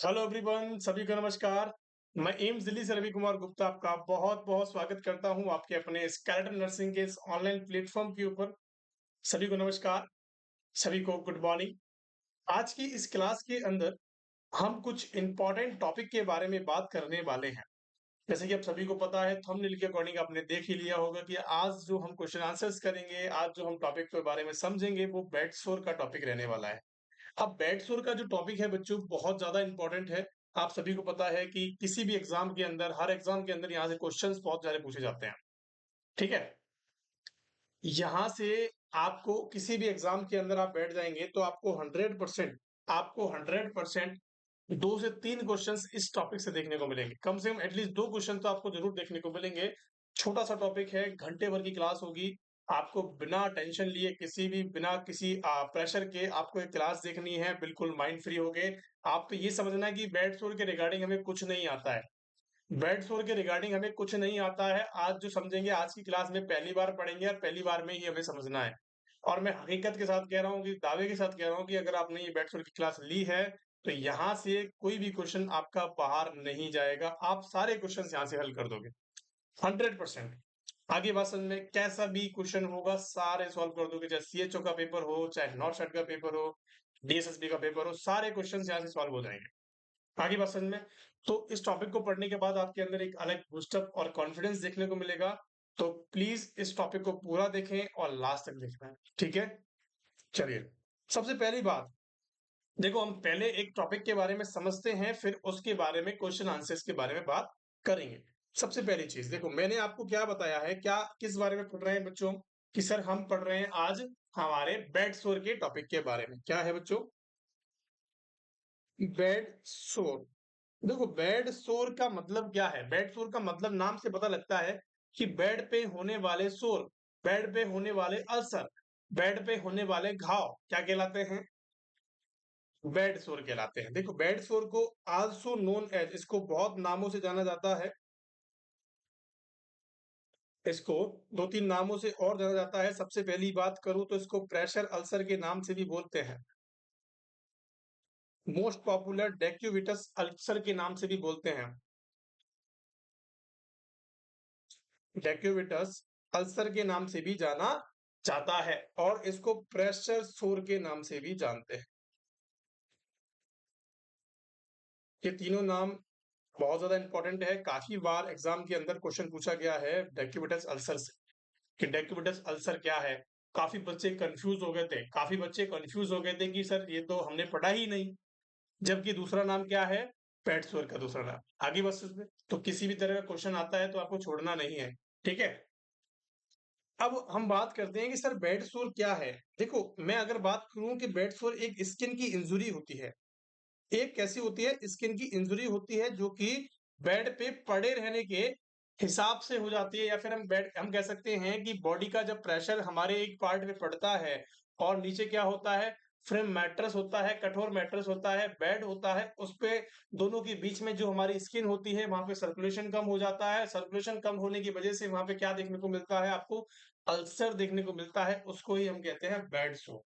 Hello everyone, सभी को नमस्कार। मैं एम्स दिल्ली से रवि कुमार गुप्ता आपका बहुत बहुत स्वागत करता हूं आपके अपने स्केलेटन नर्सिंग के इस ऑनलाइन प्लेटफॉर्म के ऊपर। सभी को नमस्कार, सभी को गुड मॉर्निंग। आज की इस क्लास के अंदर हम कुछ इंपॉर्टेंट टॉपिक के बारे में बात करने वाले हैं। जैसे कि आप सभी को पता है, थंबनेल के अकॉर्डिंग आपने देख ही लिया होगा कि आज जो हम क्वेश्चन आंसर्स करेंगे, आज जो हम टॉपिक के बारे में समझेंगे, वो बेड सोर का टॉपिक रहने वाला है। अब बेड सोर का जो टॉपिक है बच्चों, बहुत ज्यादा इंपॉर्टेंट है। आप सभी को पता है कि किसी भी एग्जाम के अंदर, हर एग्जाम के अंदर यहाँ से क्वेश्चंस बहुत सारे पूछे जाते हैं। ठीक है, यहाँ से आपको किसी भी एग्जाम के अंदर आप बैठ जाएंगे तो आपको 100% 2 से 3 क्वेश्चंस इस टॉपिक से देखने को मिलेंगे। कम से कम एटलीस्ट 2 क्वेश्चन तो आपको जरूर देखने को मिलेंगे। छोटा सा टॉपिक है, घंटे भर की क्लास होगी। आपको बिना टेंशन लिए, बिना किसी प्रेशर के आपको एक क्लास देखनी है, बिल्कुल माइंड फ्री होके। आपको ये समझना है कि बेड सोर के रिगार्डिंग हमें कुछ नहीं आता है। बेड सोर के रिगार्डिंग हमें कुछ नहीं आता है। आज जो समझेंगे, आज की क्लास में पहली बार पढ़ेंगे और पहली बार में ही हमें समझना है। और मैं हकीकत के साथ कह रहा हूँ, कि दावे के साथ कह रहा हूँ कि अगर आपने ये बेड सोर की क्लास ली है तो यहाँ से कोई भी क्वेश्चन आपका बाहर नहीं जाएगा। आप सारे क्वेश्चन यहाँ से हल कर दोगे 100%। आगे बात समझ में, कैसा भी क्वेश्चन होगा सारे सॉल्व कर दोगे, चाहे सीएचओ का पेपर हो, चाहे नॉट शेड का पेपर हो, डीएसएसबी का पेपर हो, सारे क्वेश्चन यहाँ से सॉल्व हो जाएंगे। आगे बात समझ में। तो इस टॉपिक को पढ़ने के बाद आपके अंदर एक अलग बूस्टअप और कॉन्फिडेंस देखने को मिलेगा। तो प्लीज इस टॉपिक को पूरा देखें और लास्ट तक देखना है, ठीक है। चलिए, सबसे पहली बात, देखो हम पहले एक टॉपिक के बारे में समझते हैं, फिर उसके बारे में क्वेश्चन आंसर्स के बारे में बात करेंगे। सबसे पहली चीज देखो, मैंने आपको क्या बताया है, क्या किस बारे में पढ़ रहे हैं बच्चों, कि सर हम पढ़ रहे हैं आज हमारे बेड सोर के टॉपिक के बारे में। क्या है बच्चों? बेड सोर। देखो, बेड सोर का मतलब क्या है? बेड सोर का मतलब नाम से पता लगता है कि बेड पे होने वाले सोर, बेड पे होने वाले अल्सर, बेड पे होने वाले घाव क्या कहलाते हैं? बेड सोर कहलाते हैं। देखो, बेड सोर को आल्सो नोन एज, इसको बहुत नामों से जाना जाता है। इसको 2-3 नामों से और जाना जाता है। सबसे पहली बात करूं तो इसको प्रेशर अल्सर के नाम से भी बोलते हैं। मोस्ट पॉपुलर डेक्यूबिटस अल्सर के नाम से भी बोलते हैं। डेक्यूबिटस अल्सर के नाम से भी जाना जाता है, और इसको प्रेशर सोर के नाम से भी जानते हैं। ये तीनों नाम बहुत ज्यादा इंपॉर्टेंट है। काफी बार एग्जाम के अंदर क्वेश्चन पूछा गया है डेक्यूबिटस अल्सर से, कि डेक्यूबिटस अल्सर क्या है। काफी बच्चे कंफ्यूज हो गए थे, कि सर ये तो हमने पढ़ा ही नहीं, जबकि दूसरा नाम क्या है? पेट सोर का दूसरा नाम। आगे बस इसमें तो किसी भी तरह का क्वेश्चन आता है तो आपको छोड़ना नहीं है, ठीक है। अब हम बात करते हैं कि सर बेड सोर क्या है। देखो, मैं अगर बात करूं कि बेड सोर एक स्किन की इंजुरी होती है। एक कैसी होती है? स्किन की इंजुरी होती है जो कि बेड पे पड़े रहने के हिसाब से हो जाती है, या फिर हम कह सकते हैं कि बॉडी का जब प्रेशर हमारे एक पार्ट में पड़ता है, और नीचे क्या होता है, फ्रेम मैट्रेस होता है, कठोर मैट्रेस होता है, बेड होता है, उस पे दोनों के बीच में जो हमारी स्किन होती है, वहां पे सर्कुलेशन कम हो जाता है। सर्कुलेशन कम होने की वजह से वहां पे क्या देखने को मिलता है? आपको अल्सर देखने को मिलता है। उसको ही हम कहते हैं बेड सोर।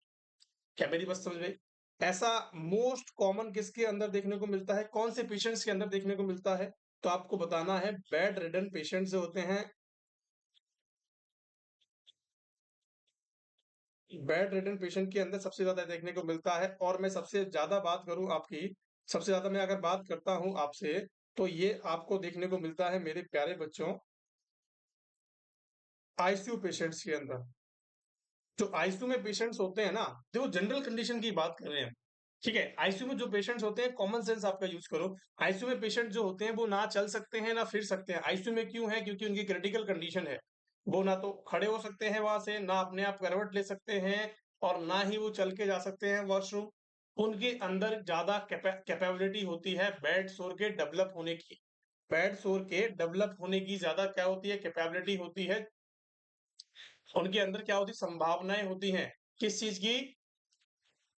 क्या मेरी बात समझ में? ऐसा मोस्ट कॉमन किसके अंदर देखने को मिलता है, कौन से पेशेंट्स के अंदर देखने को मिलता है? तो आपको बताना है, बेड रिडन पेशेंट जो होते हैं, बेड रिडन पेशेंट के अंदर सबसे ज्यादा देखने को मिलता है। और मैं सबसे ज्यादा बात करूं आपकी, सबसे ज्यादा मैं अगर बात करता हूं आपसे, तो ये आपको देखने को मिलता है मेरे प्यारे बच्चों, आईसीयू पेशेंट्स के अंदर। जो आईसीयू में पेशेंट्स होते हैं ना, देखो जनरल कंडीशन की बात कर रहे हैं, ठीक है। आईसीयू में जो पेशेंट्स होते हैं, कॉमन सेंस आपका यूज करो। आईसीयू में पेशेंट जो होते हैं वो ना चल सकते हैं ना फिर सकते हैं। आईसीयू में क्यों है? क्योंकि उनकी क्रिटिकल कंडीशन है। वो ना तो खड़े हो सकते हैं वहां से, ना अपने आप करवट ले सकते हैं, और ना ही वो चल के जा सकते हैं वॉशरूम। उनके अंदर ज्यादा कैपेबिलिटी होती है बेड सोर के डेवलप होने की। बेड सोर के डेवलप होने की ज्यादा क्या होती है? कैपेबिलिटी होती है। उनके अंदर क्या होती, संभावनाएं होती हैं, किस चीज की?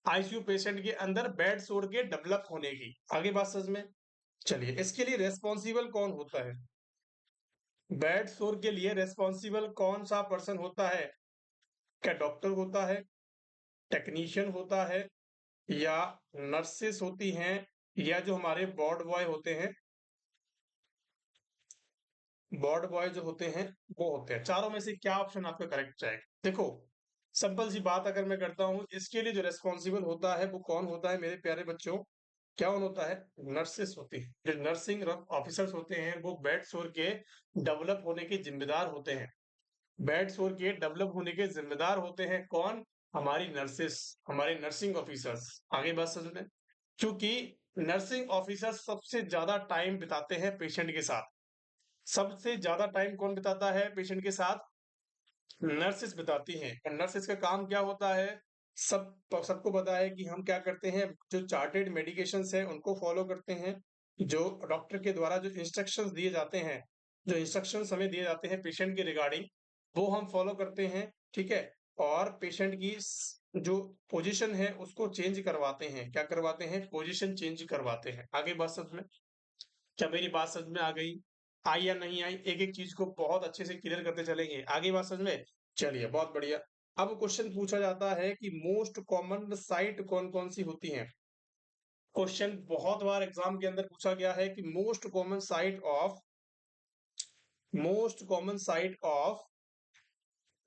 आईसीयू पेशेंट के अंदर बेड सोर के डेवलप होने की। आगे बात समझ में। चलिए, इसके लिए रेस्पॉन्सिबल कौन होता है? बेड सोर के लिए रेस्पॉन्सिबल कौन सा पर्सन होता है? क्या डॉक्टर होता है, टेक्नीशियन होता है, या नर्सेस होती हैं, या जो हमारे वार्ड बॉय होते हैं, वार्ड बॉय जो होते हैं वो होते हैं। चारों में से क्या ऑप्शन आपका करेक्ट जाएगा? देखो, सिंपल सी बात अगर मैं करता हूं, इसके लिए जो रेस्पॉन्सिबल होता है वो कौन होता है मेरे प्यारे बच्चों? क्या होता है? नर्सेस होती है। जो नर्सिंग ऑफिसर्स होते हैं वो बेड सोर के डेवलप होने के जिम्मेदार होते हैं। बेड सोर के डेवलप होने के जिम्मेदार होते हैं कौन? हमारी नर्सेस, हमारे नर्सिंग ऑफिसर्स। आगे बात समझ में? क्योंकि नर्सिंग ऑफिसर सबसे ज्यादा टाइम बिताते हैं पेशेंट के साथ। सबसे ज्यादा टाइम कौन बिताता है पेशेंट के साथ? नर्सेस बिताती हैं। और नर्सेस का काम क्या होता है? सबको पता है कि हम क्या करते हैं, जो चार्टेड मेडिकेशंस हैं उनको फॉलो करते हैं। जो डॉक्टर के द्वारा जो इंस्ट्रक्शंस दिए जाते हैं, जो इंस्ट्रक्शंस हमें दिए जाते हैं पेशेंट के रिगार्डिंग, वो हम फॉलो करते हैं। ठीक है। और पेशेंट की जो पोजीशन है उसको चेंज करवाते हैं। क्या करवाते हैं? पोजीशन चेंज करवाते हैं। आगे बात समझ में? क्या मेरी बात समझ में आ गई? आई या नहीं आई? एक एक चीज को बहुत अच्छे से क्लियर करते चलेंगे। आगे बात समझ में? चलिए, बहुत बढ़िया। अब क्वेश्चन पूछा जाता है कि मोस्ट कॉमन साइट कौन कौन सी होती हैं। क्वेश्चन बहुत बार एग्जाम के अंदर पूछा गया है कि most common site of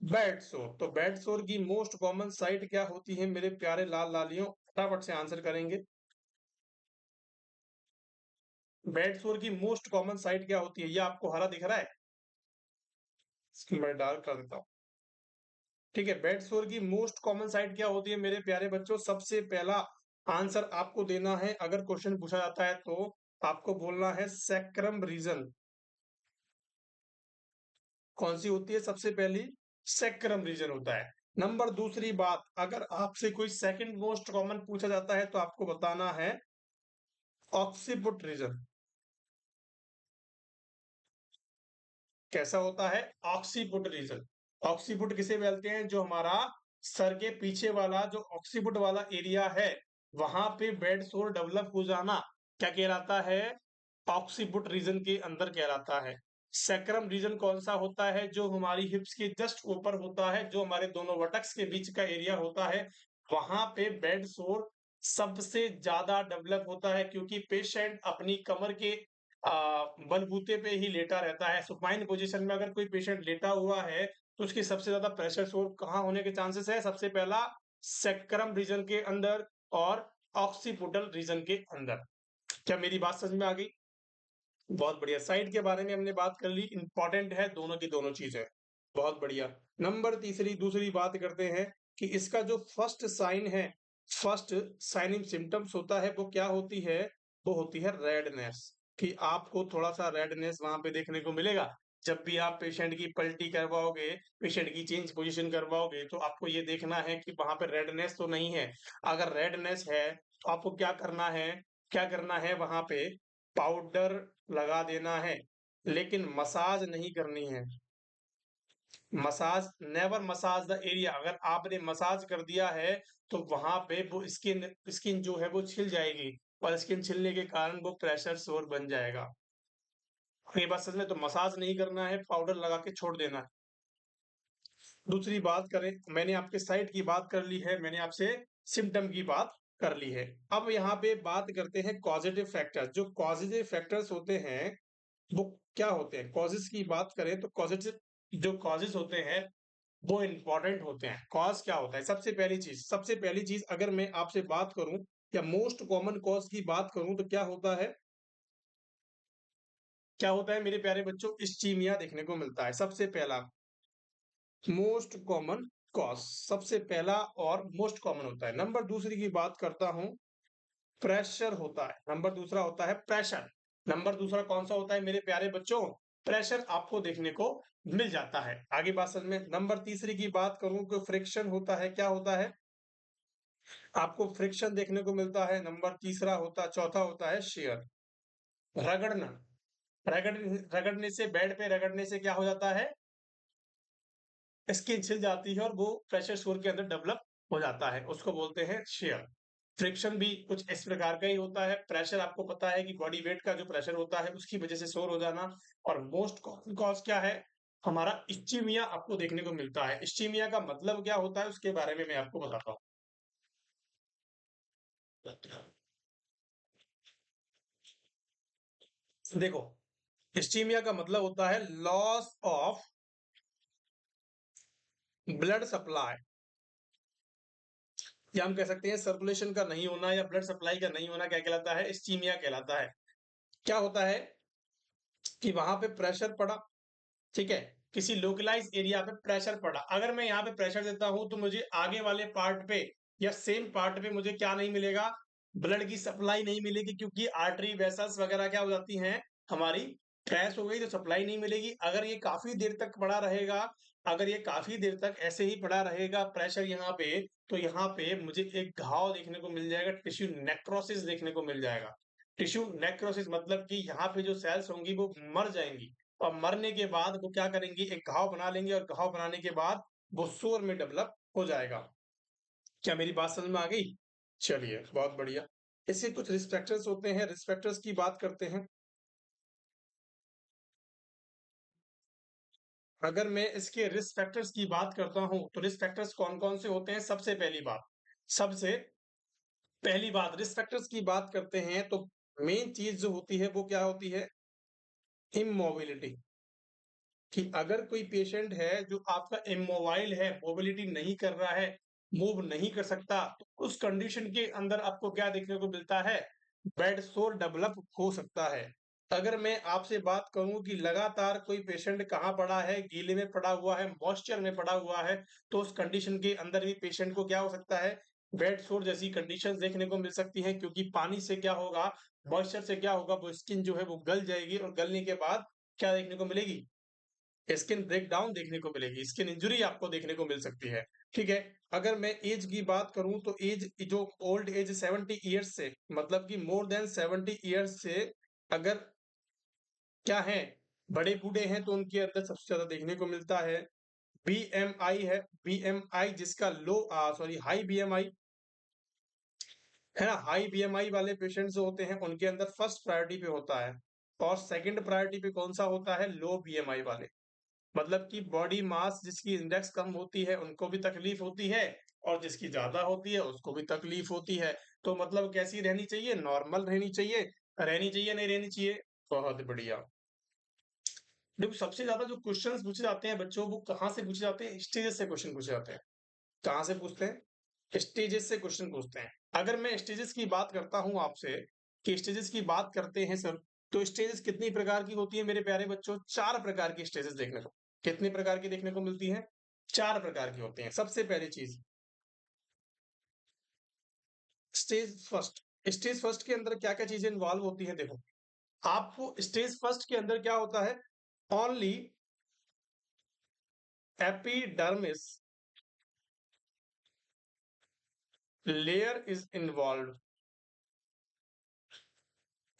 bed sore. तो बेड सोर की मोस्ट कॉमन साइट क्या होती है मेरे प्यारे लाल लालियों? फटाफट से आंसर करेंगे। बेड सोर की मोस्ट कॉमन साइट क्या होती है? ये आपको हरा दिख रहा है? इसको मैं डार्क कर देता हूँ। ठीक है, बेड सोर की मोस्ट कॉमन साइट क्या होती है मेरे प्यारे बच्चों? सबसे पहला आंसर आपको देना है अगर क्वेश्चन पूछा जाता है तो आपको बोलना है सैक्रम रीजन। कौन सी होती है सबसे पहली? सैक्रम रीजन होता है। नंबर दूसरी बात, अगर आपसे कोई सेकंड मोस्ट कॉमन पूछा जाता है तो आपको बताना है ऑक्सीपुट रीजन। कैसा होता है? Occiput reason. ऑक्सीपुट किसे बोलते हैं? जो हमारा सर के पीछे वाला जो ऑक्सीपुट वाला एरिया है, वहां पे बेड सोर डेवलप हो जाना क्या कहलाता है? ऑक्सीपुट रीजन के अंदर कहलाता है। सैक्रम रीजन कौन सा होता है? जो हमारी हिप्स के जस्ट ऊपर होता है, जो हमारे दोनों वटक्स के बीच का एरिया होता है, वहां पे बेड सोर सबसे ज्यादा डेवलप होता है। क्योंकि पेशेंट अपनी कमर के बलबूते पे ही लेटा रहता है। सुपाइन पोजीशन में अगर कोई पेशेंट लेटा हुआ है तो उसकी सबसे ज्यादा प्रेशर सोर कहाँ होने के चांसेस है? सबसे पहला सैक्रम रीजन के अंदर और ऑक्सीपुटल रीजन के अंदर। क्या मेरी बात समझ में आ गई? बहुत बढ़िया। साइड के बारे में हमने बात कर ली, इंपॉर्टेंट है दोनों की दोनों चीजें। बहुत बढ़िया। नंबर तीसरी दूसरी बात करते हैं कि इसका जो फर्स्ट साइन है, फर्स्ट साइनिंग सिम्टम्स होता है वो क्या होती है? वो होती है रेडनेस। कि आपको थोड़ा सा रेडनेस वहां पे देखने को मिलेगा। जब भी आप पेशेंट की पलटी करवाओगे, पेशेंट की चेंज पोजीशन करवाओगे, तो आपको ये देखना है कि वहां पे रेडनेस तो नहीं है। अगर रेडनेस है तो आपको क्या करना है? क्या करना है वहां पे? पाउडर लगा देना है, लेकिन मसाज नहीं करनी है। Massage, never massage the area. अगर आपने मसाज कर दिया है तो वहां पे वो स्किन स्किन जो है वो छिल जाएगी, और स्किन छिलने के कारण वो प्रेशर सोर बन जाएगा। ये बात सच में, तो मसाज नहीं करना है, पाउडर लगा के छोड़ देना है। दूसरी बात करें, मैंने आपके साइट की बात कर ली है, मैंने आपसे सिम्टम की बात कर ली है। अब यहाँ पे बात करते हैं कॉजेटिव फैक्टर्स। जो कॉजेटिव फैक्टर्स होते हैं वो क्या होते हैं? कॉजेस की बात करें तो कॉजेटिव जो कॉजेस होते हैं वो इंपॉर्टेंट होते हैं। कॉज क्या होता है? सबसे पहली चीज अगर मैं आपसे बात करूं या मोस्ट कॉमन कॉज की बात करूं तो क्या होता है? क्या होता है मेरे प्यारे बच्चों? इस्चीमिया देखने को मिलता है सबसे पहला। मोस्ट कॉमन कॉज सबसे पहला और मोस्ट कॉमन होता है। नंबर दूसरी की बात करता हूं, प्रेशर होता है। नंबर दूसरा होता है प्रेशर। नंबर दूसरा कौन सा होता है मेरे प्यारे बच्चों? प्रेशर आपको देखने को मिल जाता है। आगे बात समझ में? नंबर तीसरी की बात करूं तो फ्रिक्शन होता है। क्या होता है? आपको फ्रिक्शन देखने को मिलता है। नंबर तीसरा होता चौथा होता है शेयर, रगड़ना। रगड़ रगड़ने से, बेड पे रगड़ने से क्या हो जाता है? स्किन छिल जाती है और वो प्रेशर सोर के अंदर डेवलप हो जाता है, उसको बोलते हैं शेयर। फ्रिक्शन भी कुछ इस प्रकार का ही होता है। प्रेशर आपको पता है कि बॉडी वेट का जो प्रेशर होता है उसकी वजह से शोर हो जाना। और मोस्ट कॉमन कॉज क्या है? हमारा इस्चीमिया आपको देखने को मिलता है। इस्चीमिया का मतलब क्या होता है उसके बारे में मैं आपको बताता हूँ। देखो, इस्टीमिया का मतलब होता है लॉस ऑफ ब्लड सप्लाई, या हम कह सकते हैं सर्कुलेशन का नहीं होना या ब्लड सप्लाई का नहीं होना, क्या कहलाता है? इस्टीमिया कहलाता है। क्या होता है कि वहां पे प्रेशर पड़ा, ठीक है, किसी लोकलाइज एरिया पे प्रेशर पड़ा। अगर मैं यहाँ पे प्रेशर देता हूं तो मुझे आगे वाले पार्ट पे या सेम पार्ट पे मुझे क्या नहीं मिलेगा? ब्लड की सप्लाई नहीं मिलेगी, क्योंकि आर्टरी वेसल्स वगैरह क्या हो जाती हैं हमारी, क्रैश हो गई, तो सप्लाई नहीं मिलेगी। अगर ये काफी देर तक पड़ा रहेगा, अगर ये काफी देर तक ऐसे ही पड़ा रहेगा प्रेशर यहाँ पे, तो यहाँ पे मुझे एक घाव देखने को मिल जाएगा, टिश्यू नेक्रोसिस देखने को मिल जाएगा। टिश्यू नेक्रोसिस मतलब कि यहाँ पे जो सेल्स होंगी वो मर जाएंगी, और मरने के बाद वो क्या करेंगी? एक घाव बना लेंगे, और घाव बनाने के बाद वो सोर में डेवलप हो जाएगा। क्या मेरी बात समझ में आ गई? चलिए, बहुत बढ़िया। इसके कुछ रिस्क फैक्टर्स होते हैं, रिस्क फैक्टर्स की बात करते हैं। अगर मैं इसके रिस्क फैक्टर्स की बात करता हूं तो रिस्क फैक्टर्स कौन कौन से होते हैं? सबसे पहली बात रिस्क फैक्टर्स की बात करते हैं तो मेन चीज जो होती है वो क्या होती है? इमोबिलिटी। कि अगर कोई पेशेंट है जो आपका इमोबाइल है, मोबिलिटी नहीं कर रहा है, मूव नहीं कर सकता, तो उस कंडीशन के अंदर आपको क्या देखने को मिलता है? बेड सोर डेवलप हो सकता है। अगर मैं आपसे बात करूं कि लगातार कोई पेशेंट कहाँ पड़ा है, गीले में पड़ा हुआ है, मॉइस्चर में पड़ा हुआ है, तो उस कंडीशन के अंदर भी पेशेंट को क्या हो सकता है? बेड सोर जैसी कंडीशंस देखने को मिल सकती हैं, क्योंकि पानी से क्या होगा, मॉइस्चर से क्या होगा, वो स्किन जो है वो गल जाएगी, और गलने के बाद क्या देखने को मिलेगी? स्किन ब्रेकडाउन देखने को मिलेगी, स्किन इंजरी आपको देखने को मिल सकती है। ठीक है। अगर मैं एज की बात करूं तो एज जो ओल्ड एज 70 ईयर्स से, मतलब कि मोर देन 70 ईयर्स से अगर क्या है, बड़े बूढ़े हैं, तो उनके अंदर सबसे ज्यादा देखने को मिलता है बीएमआई है। बीएमआई जिसका हाई बीएमआई है ना, हाई बीएमआई वाले पेशेंट्स जो होते हैं उनके अंदर फर्स्ट प्रायोरिटी पे होता है, और सेकंड प्रायोरिटी पे कौन सा होता है? लो बीएमआई वाले। मतलब कि बॉडी मास जिसकी इंडेक्स कम होती है उनको भी तकलीफ होती है, और जिसकी ज्यादा होती है उसको भी तकलीफ होती है। तो मतलब कैसी रहनी चाहिए? नॉर्मल रहनी चाहिए, नहीं रहनी चाहिए? बहुत बढ़िया। देखो, सबसे ज्यादा जो क्वेश्चंस पूछे जाते हैं बच्चों, वो कहाँ से पूछे जाते हैं? स्टेजेस से क्वेश्चन पूछे जाते हैं। कहाँ से पूछते हैं? स्टेजेस से क्वेश्चन पूछते हैं। अगर मैं स्टेजेस की बात करता हूं आपसे, कि स्टेजेस की बात करते हैं सर, तो स्टेजेस कितनी प्रकार की होती है मेरे प्यारे बच्चों? 4 प्रकार की स्टेजेस देखने को, कितनी प्रकार की देखने को मिलती है? 4 प्रकार की होती हैं। सबसे पहली चीज, स्टेज फर्स्ट। स्टेज फर्स्ट के अंदर क्या क्या चीजें इन्वॉल्व होती हैं? देखो, आपको स्टेज फर्स्ट के अंदर क्या होता है? Only epidermis layer is involve.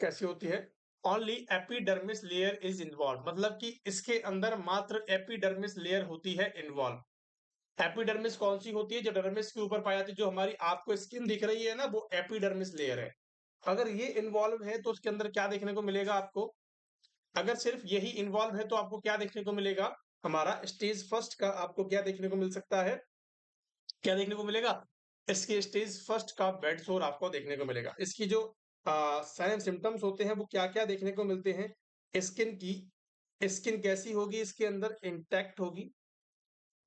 कैसी होती है? Only epidermis layer is involve, मतलब कि इसके अंदर मात्र एपिडर्मिस लेयर होती है इन्वॉल्व। एपिडर्मिस कौन सी होती है? जो डर्मिस के ऊपर पाई जाती है, जो हमारी आपको स्किन दिख रही है ना, वो एपिडर्मिस लेयर है। अगर ये इन्वॉल्व है तो उसके अंदर क्या देखने को मिलेगा आपको? अगर सिर्फ यही इन्वॉल्व है तो आपको क्या देखने को मिलेगा? हमारा स्टेज फर्स्ट का आपको क्या देखने को मिल सकता है? क्या देखने को मिलेगा? इसके स्टेज फर्स्ट का बेड सोर आपको देखने को मिलेगा। इसकी जो साइन सिम्टम्स होते हैं वो क्या क्या देखने को मिलते हैं? स्किन की, स्किन कैसी होगी? इसके अंदर इंटैक्ट होगी।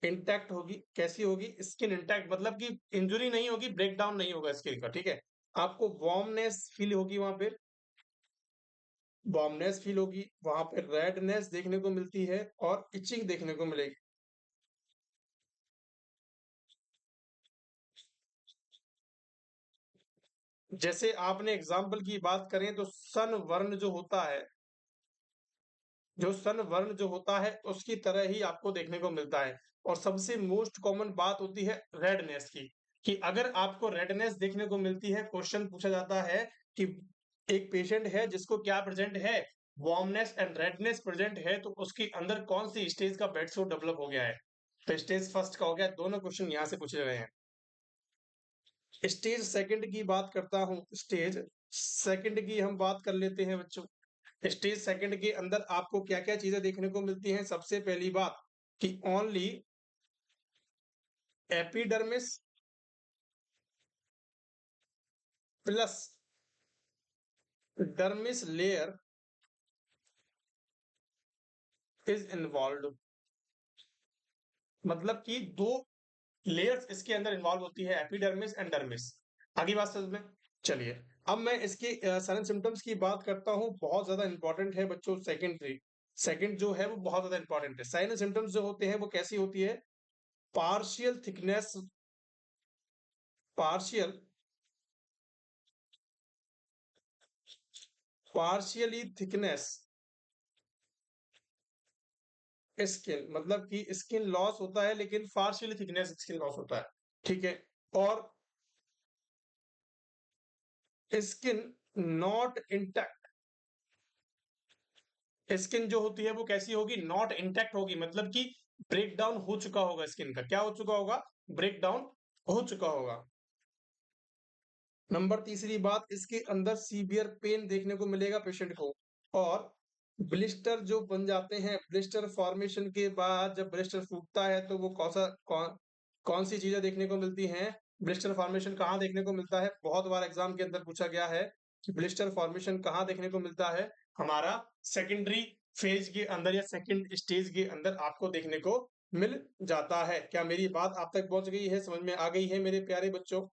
इंटैक्ट होगी, कैसी होगी? स्किन इंटैक्ट मतलब कि इंजुरी नहीं होगी, ब्रेकडाउन नहीं होगा स्किन का। ठीक है। आपको वार्मनेस फील होगी, वहां पे वार्मनेस फील होगी, वहां पे रेडनेस देखने को मिलती है, और इचिंग देखने को मिलेगी। जैसे आपने एग्जाम्पल की बात करें तो सन वर्ण जो होता है, उसकी तरह ही आपको देखने को मिलता है। और सबसे मोस्ट कॉमन बात होती है रेडनेस की, कि अगर आपको रेडनेस देखने को मिलती है, क्वेश्चन पूछा जाता है कि एक पेशेंट है जिसको क्या प्रेजेंट है? वार्मनेस एंड रेडनेस प्रेजेंट है, तो उसके अंदर कौन सी स्टेज का बेड सोर डेवलप हो गया है? तो स्टेज फर्स्ट का हो गया। दोनों क्वेश्चन यहाँ से पूछे गए हैं। स्टेज सेकंड की बात करता हूं, स्टेज सेकंड की हम बात कर लेते हैं बच्चों। स्टेज सेकंड के अंदर आपको क्या क्या चीजें देखने को मिलती हैं? सबसे पहली बात कि only epidermis plus dermis layer is involve, मतलब कि दो लेयर्स इसके अंदर इन्वॉल्व होती है, एपिडर्मिस एंड डर्मिस। आगे बात समझ में? चलिए, अब मैं इसके साइन सिम्टम्स की बात करता हूँ, बहुत ज्यादा इंपॉर्टेंट है बच्चों। सेकंड जो है वो बहुत ज्यादा इंपॉर्टेंट है। साइन सिम्टम्स जो होते हैं वो कैसी होती है? Partial thickness, partial partially thickness skin, मतलब कि स्किन लॉस होता है लेकिन पार्शियली थिकनेस स्किन लॉस होता है, ठीक है। और स्किन नॉट इंटैक्ट, स्किन जो होती है वो कैसी होगी? नॉट इंटैक्ट होगी, मतलब कि ब्रेक डाउन हो चुका होगा स्किन का। क्या हो चुका होगा? ब्रेक डाउन हो चुका होगा। नंबर तीसरी बात, इसके अंदर सीवियर पेन देखने को मिलेगा पेशेंट को। और ब्लिस्टर जो बन जाते हैं, ब्लिस्टर फॉर्मेशन के बाद जब ब्लिस्टर फूटता है तो वो कौन सी चीजें देखने को मिलती हैं? ब्लिस्टर फॉर्मेशन कहाँ देखने को मिलता है? बहुत बार एग्जाम के अंदर पूछा गया है कि ब्लिस्टर फॉर्मेशन कहाँ देखने को मिलता है? हमारा सेकेंडरी फेज के अंदर या सेकेंड स्टेज के अंदर आपको देखने को मिल जाता है। क्या मेरी बात आप तक पहुंच गई है, समझ में आ गई है मेरे प्यारे बच्चों?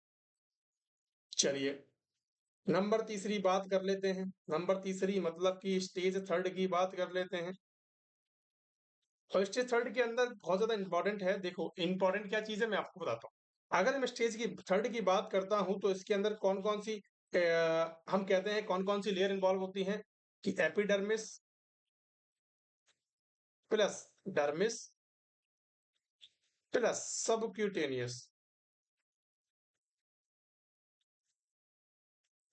चलिए, नंबर तीसरी बात कर लेते हैं। नंबर तीसरी मतलब कि स्टेज थर्ड की बात कर लेते हैं। और स्टेज थर्ड के अंदर बहुत ज्यादा इंपॉर्टेंट है। देखो, इंपॉर्टेंट क्या चीज है मैं आपको बताता हूँ। अगर मैं स्टेज की थर्ड की बात करता हूं तो इसके अंदर कौन कौन सी हम कहते हैं कौन कौन सी लेयर इन्वॉल्व होती हैं? कि epidermis plus dermis plus subcutaneous,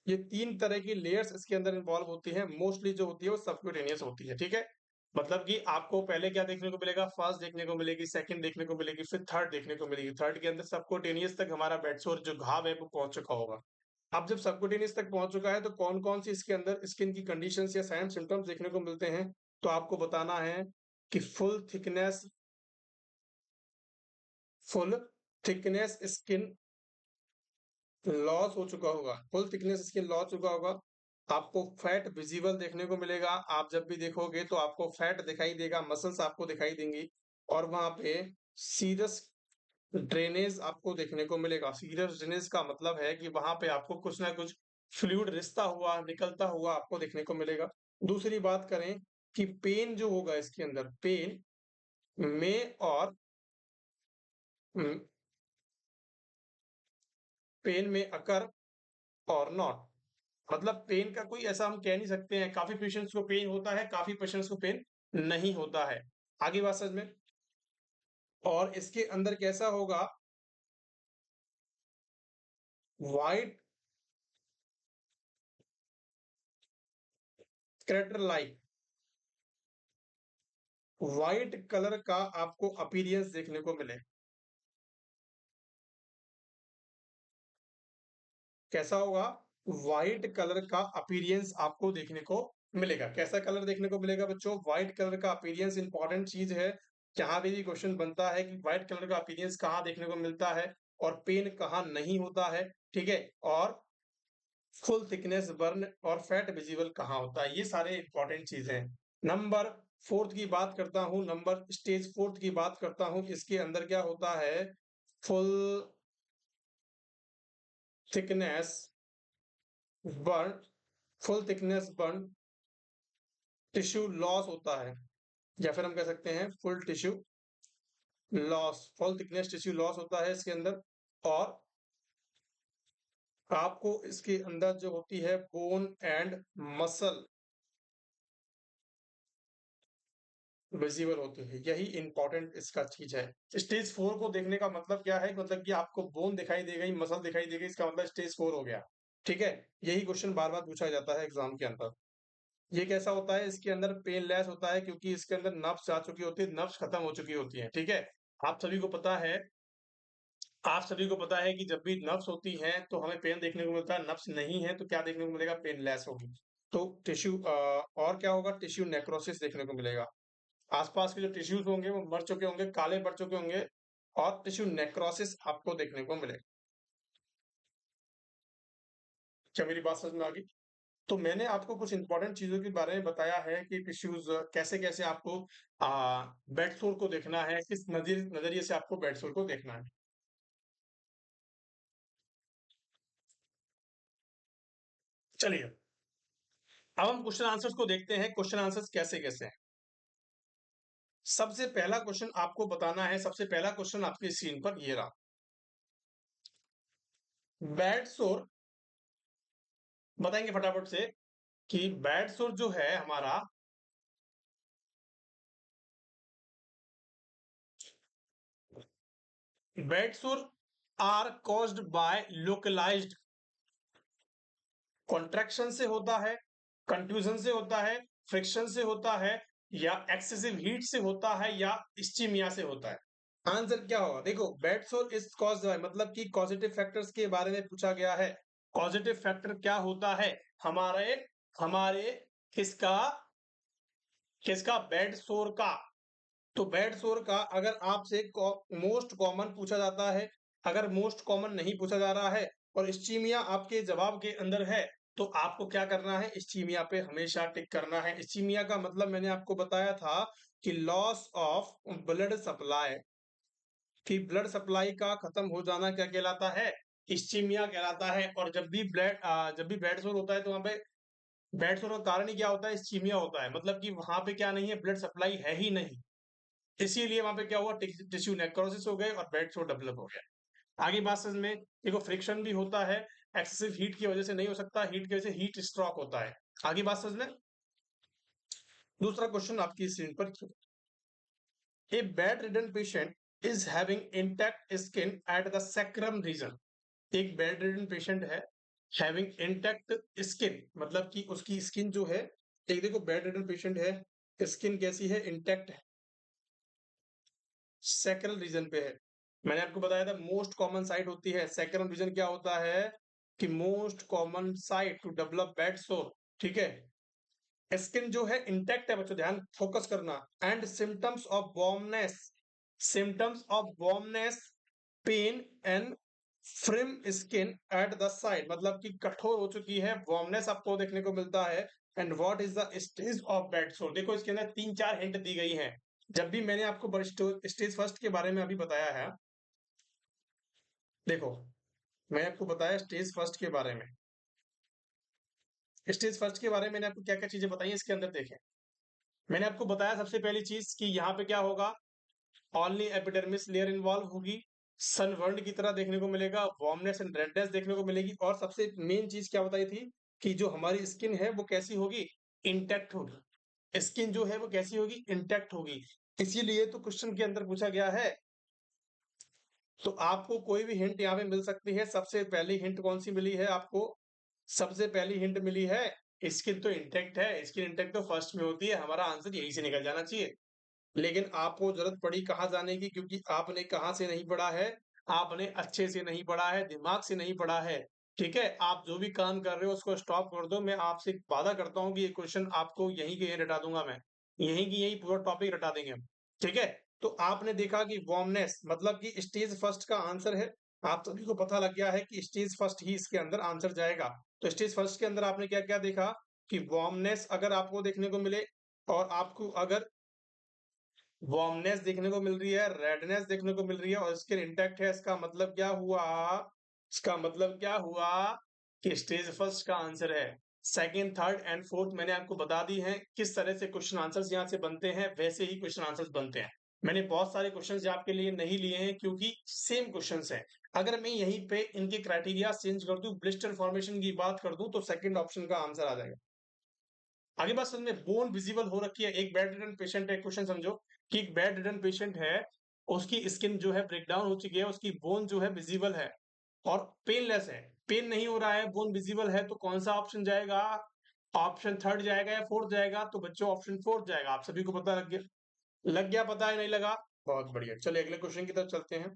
ये तीन तरह की लेयर्स इसके अंदर इन्वॉल्व होती हैं। मोस्टली जो होती है वो सबक्यूटेनियस होती है, ठीक है। मतलब कि आपको पहले क्या देखने को मिलेगा? फर्स्ट देखने को मिलेगी, सेकंड देखने को मिलेगी, फिर थर्ड देखने को मिलेगी। थर्ड के अंदर सबक्यूटेनियस तक हमारा बेडसोर जो घाव है वो पहुंच चुका होगा। अब जब सबक्यूटेनियस तक पहुंच चुका है तो कौन कौन सी इसके अंदर स्किन की कंडीशंस या साइन सिम्टम्स देखने को मिलते हैं? तो आपको बताना है कि फुल थिकनेस स्किन लॉस हो चुका होगा, फुल थिकनेस स्किन लॉस चुका होगा। आपको फैट विजिबल देखने को मिलेगा। आप जब भी देखोगे तो आपको फैट दिखाई देगा, मसल्स आपको दिखाई देंगी। और वहां पे सीरस ड्रेनेज आपको देखने को मिलेगा। सीरस ड्रेनेज का मतलब है कि वहां पे आपको कुछ ना कुछ फ्लूइड रिसता हुआ, निकलता हुआ आपको देखने को मिलेगा। दूसरी बात करें कि पेन जो होगा इसके अंदर, पेन में और पेन में अकर और नॉट, मतलब पेन का कोई ऐसा हम कह नहीं सकते हैं। काफी पेशेंट्स को पेन होता है, काफी पेशेंट्स को पेन नहीं होता है। आगे बात समझ में? और इसके अंदर कैसा होगा? White character like, white colour का आपको अपीरियंस देखने को मिले। कैसा होगा? व्हाइट कलर का अपीरियंस आपको देखने को मिलेगा। कैसा कलर देखने को मिलेगा बच्चों? व्हाइट कलर का अपीरियंस इंपॉर्टेंट चीज है। जहां भी क्वेश्चन बनता है कि व्हाइट कलर का अपीरियंस कहाँ देखने को मिलता है और पेन कहाँ नहीं होता है, ठीक है। और फुल थिकनेस बर्न और फैट विजिबल कहाँ होता है, ये सारे इंपॉर्टेंट चीजें हैं। नंबर फोर्थ की बात करता हूं, नंबर स्टेज फोर्थ की बात करता हूं। इसके अंदर क्या होता है? Full thickness burn, full thickness burn tissue loss होता है, या फिर हम कह सकते हैं full tissue loss, full thickness tissue loss होता है इसके अंदर। और आपको इसके अंदर जो होती है बोन एंड मसल विजिबल होती है, यही इंपॉर्टेंट इसका चीज है। स्टेज फोर को देखने का मतलब क्या है? मतलब कि आपको बोन दिखाई दे गई, मसल दिखाई दे गई, इसका मतलब स्टेज फोर हो गया, ठीक है। यही क्वेश्चन बार बार पूछा जाता है एग्जाम के अंदर। ये कैसा होता है? इसके अंदर पेनलेस होता है क्योंकि इसके अंदर नब्स जा चुकी होती है, नब्स खत्म हो चुकी होती है, ठीक है। आप सभी को पता है, आप सभी को पता है कि जब भी नब्स होती हैं तो हमें पेन देखने को मिलता है, नब्स नहीं है तो क्या देखने को मिलेगा? पेनलेस होगी। तो टिश्यू और क्या होगा? टिश्यू नेक्रोसिस देखने को मिलेगा। आसपास के जो टिश्यूज होंगे वो मर चुके होंगे, काले पड़ चुके होंगे और टिश्यू नेक्रोसिस आपको देखने को मिलेगा। क्या मेरी बात समझ में आ गई? तो मैंने आपको कुछ इंपॉर्टेंट चीजों के बारे में बताया है कि टिश्यूज कैसे कैसे आपको बेड सोर को देखना है, किस नजरिए से आपको बेड सोर को देखना है। चलिए, अब हम क्वेश्चन आंसर्स को देखते हैं, क्वेश्चन आंसर्स कैसे कैसे हैं। सबसे पहला क्वेश्चन आपको बताना है, सबसे पहला क्वेश्चन आपकी स्क्रीन पर ये रहा। बेड सोर बताएंगे फटाफट से कि बेड सोर जो है हमारा, bed sore are caused by localised contraction से होता है, कंट्यूजन से होता है, फ्रिक्शन से होता है, या एक्सेसिव हीट से होता है, या स्टीमिया से होता है। आंसर क्या होगा? देखो, बेड सोर इज कॉज्ड बाय मतलब कि कॉजेटिव फैक्टर्स के बारे में पूछा गया है। पॉजिटिव फैक्टर क्या होता है? हमारे हमारे किसका किसका बेड सोर का। तो बेड सोर का अगर आपसे मोस्ट कॉमन पूछा जाता है, अगर मोस्ट कॉमन नहीं पूछा जा रहा है और स्टीमिया आपके जवाब के अंदर है, तो आपको क्या करना है? स्टीमिया पे हमेशा टिक करना है। स्टीमिया का मतलब मैंने आपको बताया था कि लॉस ऑफ ब्लड सप्लाई, कि ब्लड सप्लाई का खत्म हो जाना क्या कहलाता है? इस्चीमिया कहलाता है। और जब भी बेड सोर होता है तो वहां पे बेड सोर का कारण ही क्या होता है? इस्चीमिया होता है, मतलब कि वहां पे क्या नहीं है? ब्लड सप्लाई है ही नहीं। इसीलिए वहां पे क्या हुआ? टिश्यू नेक्रोसिस हो गए और बेड सोर डेवलप हो गया। आगे बात समझ में, देखो फ्रिक्शन भी होता है, एक्सेसिव हीट की वजह से नहीं हो सकता, हीट की वजह से हीट स्ट्रोक होता है। आगे बात समझ में। दूसरा क्वेश्चन आपकी स्क्रीन पर, a bedridden patient is having intact skin at the sacrum region. एक बेड रिडन पेशेंट है, हैविंग इंटैक्ट स्किन मतलब कि उसकी स्किन जो है, एक देखो बेड रिडन पेशेंट है, स्किन कैसी है? इंटैक्ट है, सैक्रल रीजन पे है। मैंने आपको बताया था मोस्ट कॉमन साइट होती है सैक्रल रीजन। क्या होता है कि most common site to develop bed sore, ठीक है। स्किन जो है इंटैक्ट है बच्चों, ध्यान फोकस करना। And symptoms of warmness, symptoms of warmness, pain and firm skin at the side मतलब कि कठोर हो चुकी है, वार्मनेस आपको देखने को मिलता है। And what is the stage of bed सोर? देखो इसके अंदर तीन चार हिंट दी गई हैं। जब भी मैंने आपको स्टेज फर्स्ट के बारे में अभी बताया है, देखो मैंने आपको बताया स्टेज फर्स्ट के बारे में, स्टेज फर्स्ट के बारे में मैंने आपको क्या क्या चीजें बताई इसके अंदर देखें। मैंने आपको बताया सबसे पहली चीज कि यहाँ पे क्या होगा? ओनली एपिडर्मिस लेयर इन्वॉल्व होगी, सनबर्न की तरह देखने को मिलेगा, वार्मनेस एंड रेडनेस देखने को मिलेगी, और सबसे मेन चीज क्या बताई थी कि जो हमारी स्किन है वो कैसी होगी? इंटैक्ट होगी। स्किन जो है वो कैसी होगी? इंटैक्ट होगी। इसीलिए तो क्वेश्चन के अंदर पूछा गया है। तो आपको कोई भी हिंट यहाँ पे मिल सकती है। सबसे पहली हिंट कौन सी मिली है आपको? सबसे पहली हिंट मिली है स्किन तो इंटैक्ट है। स्किन इंटैक्ट तो फर्स्ट में होती है, हमारा आंसर यही से निकल जाना चाहिए। लेकिन आपको जरूरत पड़ी कहाँ जाने की? क्योंकि आपने कहाँ से नहीं पढ़ा है? आपने अच्छे से नहीं पढ़ा है, दिमाग से नहीं पढ़ा है। ठीक है, आप जो भी काम कर रहे हो उसको स्टॉप कर दो। मैं आपसे वादा करता हूँ कि ये क्वेश्चन आपको यहीं के यहीं रटा दूंगा मैं, यहीं की यहीं पूरा टॉपिक रटा देंगे हम। ठीक है, तो आपने देखा कि वार्मनेस मतलब कि स्टेज फर्स्ट का आंसर है। आप सभी को पता लग गया है कि स्टेज फर्स्ट ही इसके अंदर आंसर जाएगा। तो स्टेज फर्स्ट के अंदर आपने क्या क्या देखा कि वार्मनेस अगर आपको देखने को मिले, और आपको अगर वार्मनेस देखने को मिल रही है, रेडनेस देखने को मिल रही है और स्किन इंटैक्ट है, इसका मतलब क्या हुआ? इसका मतलब क्या हुआ कि स्टेज फर्स्ट का आंसर है। सेकंड, थर्ड एंड फोर्थ मैंने आपको बता दी है किस तरह से क्वेश्चन आंसर्स यहाँ से बनते हैं, वैसे ही क्वेश्चन आंसर्स बनते हैं। मैंने बहुत सारे क्वेश्चंस आपके लिए नहीं लिए हैं क्योंकि सेम क्वेश्चंस हैं। अगर मैं यहीं पे इनके क्राइटेरिया चेंज कर दूं, ब्लिस्टर फॉर्मेशन की बात कर दूं, तो सेकंड ऑप्शन का आंसर आ जाएगा। आगे बात समझ में, बोन विजिबल हो रखी है, एक बेड रिडन पेशेंट है, क्वेश्चन समझो कि एक बेड रिडन पेशेंट है, उसकी स्किन जो है ब्रेकडाउन हो चुकी है, उसकी बोन जो है विजिबल है और पेनलेस है। पेन नहीं हो रहा है, बोन विजिबल है, तो कौन सा ऑप्शन जाएगा? ऑप्शन थर्ड जाएगा या फोर्थ जाएगा? तो बच्चों ऑप्शन फोर्थ जाएगा। आप सभी को पता लग गया? लग गया पता है? नहीं लगा? बहुत बढ़िया, चलिए अगले क्वेश्चन की तरफ चलते हैं।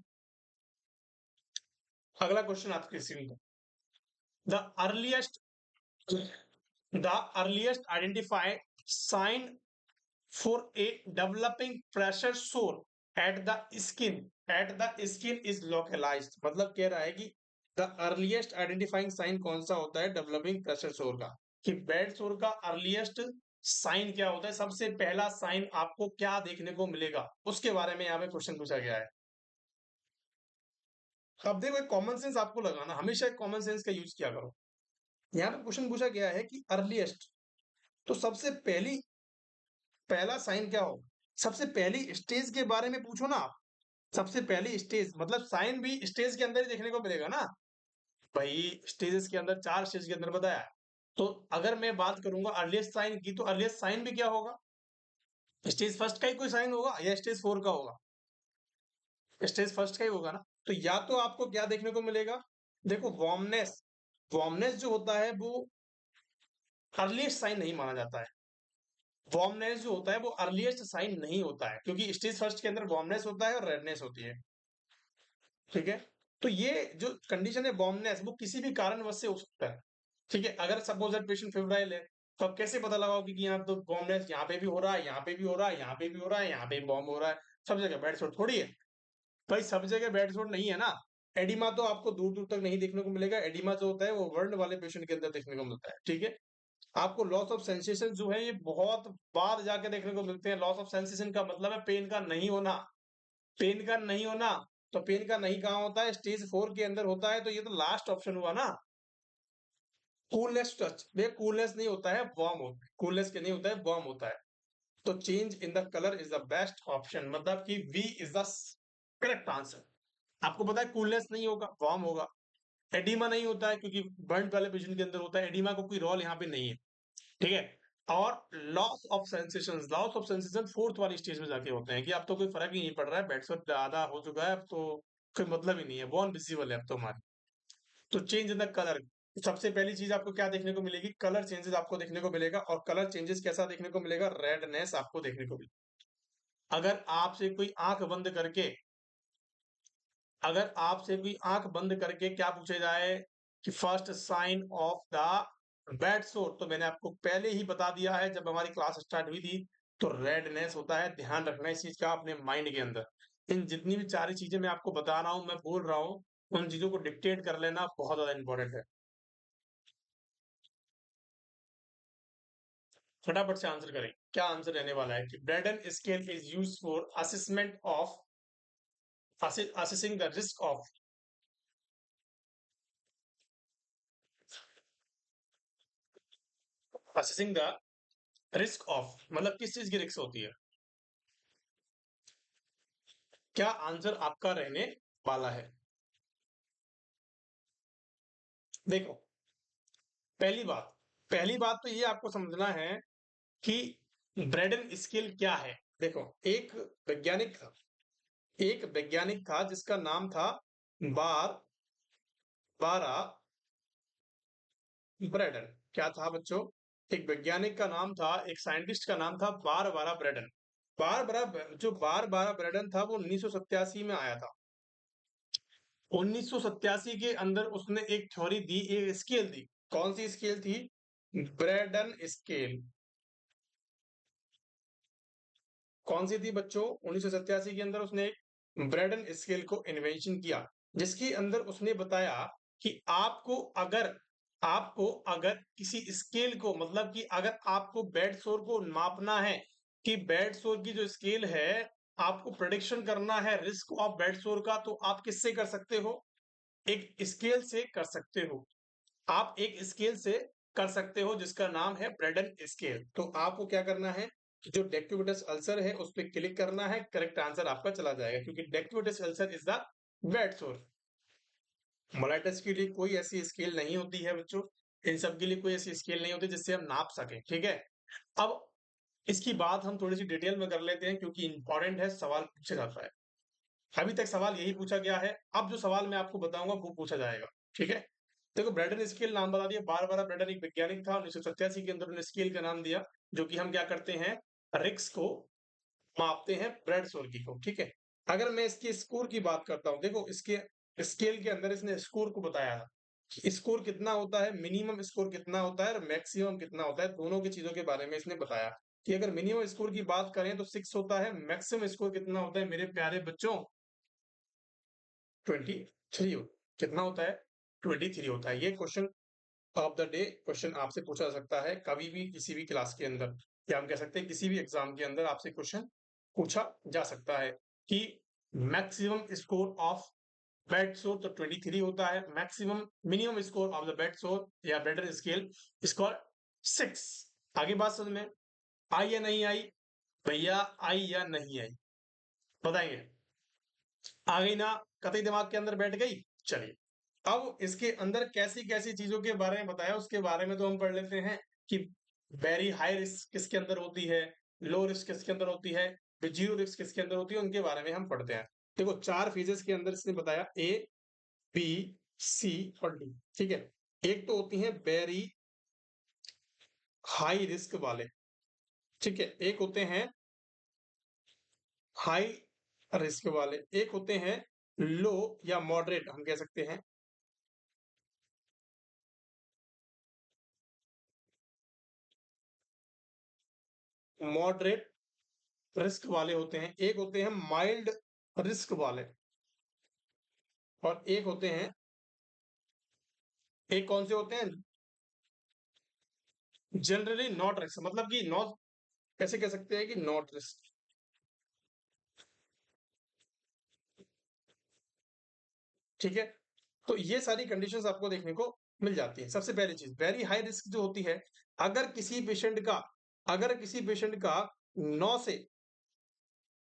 अगला क्वेश्चन आपके स्क्रीन पर, the earliest the earliest identify sign for a developing pressure sore at the skin is localized मतलब कह रहा है कि the earliest identifying sign कौन सा होता है डेवलपिंग प्रेशर सोर का? कि बेड सोर का अर्लीस्ट साइन क्या होता है, सबसे पहला साइन आपको क्या देखने को मिलेगा, उसके बारे में यहाँ पे क्वेश्चन पूछा गया है। अब देखो कॉमन सेंस आपको लगाना, हमेशा कॉमन सेंस का यूज किया करो। यहाँ पे क्वेश्चन पूछा गया है कि अर्लीस्ट, तो सबसे पहला साइन क्या हो, सबसे पहली स्टेज के बारे में पूछो ना आप। सबसे पहली स्टेज मतलब साइन भी स्टेज के अंदर ही देखने को मिलेगा ना भाई, स्टेजेस के अंदर 4 स्टेज के अंदर बताया है। तो अगर मैं बात करूंगा अर्लीस्ट साइन की, तो अर्लीस्ट साइन भी क्या होगा, स्टेज फर्स्ट का ही कोई साइन होगा या स्टेज 4 का होगा, स्टेज फर्स्ट का ही होगा ना। तो या तो आपको क्या देखने को मिलेगा, देखो वार्मनेस, वार्मनेस जो होता है वो अर्लीस्ट साइन नहीं माना जाता है। वार्मनेस जो होता है वो अर्लीस्ट साइन नहीं होता है, क्योंकि स्टेज फर्स्ट के अंदर वार्मनेस होता है और रेडनेस होती है। ठीक है, तो ये जो कंडीशन है वार्मनेस, वो किसी भी कारणवश से हो सकता है। ठीक है, अगर सपोज दैट पेशेंट फेब्राइल है, तो आप कैसे पता लगाओगे कि यहाँ तो वार्मनेस यहाँ पे भी हो रहा है, यहाँ पे भी हो रहा है, यहाँ पे भी हो रहा है, यहाँ पे भी वार्म हो रहा है, सब जगह बेड सोर थोड़ी है भाई, सब जगह बेड सोर नहीं है ना। एडिमा तो आपको दूर दूर तक नहीं देखने को मिलेगा, एडिमा जो होता है वो वर्ल्ड वाले पेशेंट के अंदर देखने को मिलता है। ठीक है, आपको लॉस ऑफ सेंसेशन जो है ये बहुत बाद जाके देखने को मिलते हैं। लॉस ऑफ सेंसेशन का मतलब है पेन का नहीं होना, पेन का नहीं होना। तो पेन का नहीं कहाँ होता है, स्टेज 4 के अंदर होता है, तो ये तो लास्ट ऑप्शन हुआ ना। कूलनेस टच, ये कूलनेस नहीं होता है, वार्म होता है, कूलनेस के नहीं होता है, वार्म होता है। तो change in the colour is the best option, मतलब कि B is the correct answer. आपको पता है कूलनेस नहीं होगा, वार्म होगा। एडिमा नहीं होता है क्योंकि बर्न वाले पेशेंट के अंदर होता है, एडिमा को कोई रोल यहाँ पे नहीं है। ठीक है, और loss of sensation, loss of sensation fourth वाली स्टेज में जाके होते हैं कि अब तो कोई फर्क ही नहीं पड़ रहा है, बेड स्वेट ज्यादा हो चुका है, अब तो कोई मतलब ही नहीं है, बॉर्न विजिबल है अब तो हमारी। तो चेंज इन द कलर, सबसे पहली चीज आपको क्या देखने को मिलेगी, कलर चेंजेस आपको देखने को मिलेगा। और कलर चेंजेस कैसा देखने को मिलेगा, रेडनेस आपको देखने को मिलेगा। अगर आपसे कोई आंख बंद करके, अगर आपसे कोई आंख बंद करके क्या पूछे जाए कि first sign of the bed sore, तो मैंने आपको पहले ही बता दिया है जब हमारी क्लास स्टार्ट हुई थी, तो रेडनेस होता है। ध्यान रखना इस चीज का अपने माइंड के अंदर। इन जितनी भी सारी चीजें मैं आपको बता रहा हूं, मैं बोल रहा हूं, उन चीजों को डिक्टेट कर लेना बहुत ज्यादा इंपॉर्टेंट है। फटाफट से आंसर करें, क्या आंसर रहने वाला है कि Brydon scale is use for assessment of, assessing the risk of, assessing the risk of, मतलब किस चीज की रिस्क होती है। क्या आंसर आपका रहने वाला है, देखो पहली बात तो ये आपको समझना है कि ब्रेडन स्केल क्या है। देखो, वैज्ञानिक था एक वैज्ञानिक था जिसका नाम था बार बारा ब्रेडन। क्या था बच्चों, एक वैज्ञानिक का नाम था, एक साइंटिस्ट का नाम था बारबारा ब्रेडन। बार बारा ब्रेडन था वो 1987 में आया था। 1987 के अंदर उसने एक थ्योरी दी, एक स्केल दी। कौन सी स्केल थी, ब्रेडन स्केल। कौन सी थी बच्चों, 1987 के अंदर उसने एक ब्रेडन स्केल को इन्वेंशन किया, जिसके अंदर उसने बताया कि आपको अगर किसी स्केल को, मतलब कि अगर आपको बेड सोर को मापना है, कि बेड सोर की जो स्केल है, आपको प्रेडिक्शन करना है रिस्क ऑफ बेड सोर का, तो आप किससे कर सकते हो, एक स्केल से कर सकते हो। आप एक स्केल से कर सकते हो जिसका नाम है ब्रेडन स्केल। तो आपको क्या करना है कि जो डेक्यूबिटस अल्सर है उस पर क्लिक करना है, करेक्ट आंसर आपका चला जाएगा, क्योंकि decubitus ulcer is the bed सोर। मोलाइटिस के लिए कोई ऐसी स्केल नहीं होती है बच्चों, इन सब के लिए कोई ऐसी स्केल नहीं होती जिससे हम नाप सकें। ठीक है, अब इसकी बात हम थोड़ी सी डिटेल में कर लेते हैं क्योंकि इंपॉर्टेंट है, सवाल पूछा जाता है। अभी तक सवाल यही पूछा गया है, अब जो सवाल मैं आपको बताऊंगा वो पूछा जाएगा। ठीक है, देखो ब्रेडन स्केल नाम बता दिया, बारबारा ब्रेडन एक वैज्ञानिक था, 1987 के अंदर उन्होंने स्केल का नाम दिया, जो कि हम क्या करते हैं, रिक्स को मापते हैं ब्रेड सोल्की को। ठीक है, अगर मैं इसके स्कोर की बात करता हूं, देखो इसके स्केल के अंदर इसने स्कोर को बताया है, स्कोर कितना होता है, मिनिमम स्कोर कितना होता है और मैक्सिमम कितना होता है, दोनों की चीजों के बारे में इसने बताया कि अगर मिनिमम स्कोर की बात करें तो 6 होता है, मैक्सिमम स्कोर कितना होता है मेरे प्यारे बच्चों, 23 कितना होता है, 23 होता है। ये question of the day question आपसे पूछा जा सकता है कभी भी किसी भी क्लास के अंदर, या हम कह सकते हैं किसी भी एग्जाम के अंदर आपसे क्वेश्चन पूछा जा सकता है कि maximum score of bed sore तो 23 होता है, maximum minimum score of the bed सोर या ब्रेडर स्केल स्कोर 6। आगे बात समझ में आई या नहीं आई भैया, आई या नहीं आई बताएंगे, आ गई ना, कतई दिमाग के अंदर बैठ गई। चलिए अब इसके अंदर कैसी कैसी चीजों के बारे में बताया उसके बारे में तो हम पढ़ लेते हैं कि वेरी हाई रिस्क किसके अंदर होती है, लो रिस्क किसके अंदर होती है, जीरो रिस्क किसके अंदर होती है, उनके बारे में हम पढ़ते हैं। देखो 4 फेजेस के अंदर इसने बताया ए बी सी और डी, ठीक है। एक तो होती है वेरी हाई रिस्क वाले, ठीक है, एक होते हैं हाई रिस्क वाले, एक होते हैं लो या मॉडरेट हम कह सकते हैं, मॉडरेट रिस्क वाले होते हैं, एक होते हैं माइल्ड रिस्क वाले, और एक होते हैं, एक कौन से होते हैं, जनरली नॉट रिस्क, मतलब कि नॉट, कैसे कह सकते हैं कि नॉट रिस्क, ठीक है। तो ये सारी कंडीशंस आपको देखने को मिल जाती है। सबसे पहली चीज वेरी हाई रिस्क जो होती है, अगर किसी पेशेंट का, अगर किसी पेशेंट का 9 से,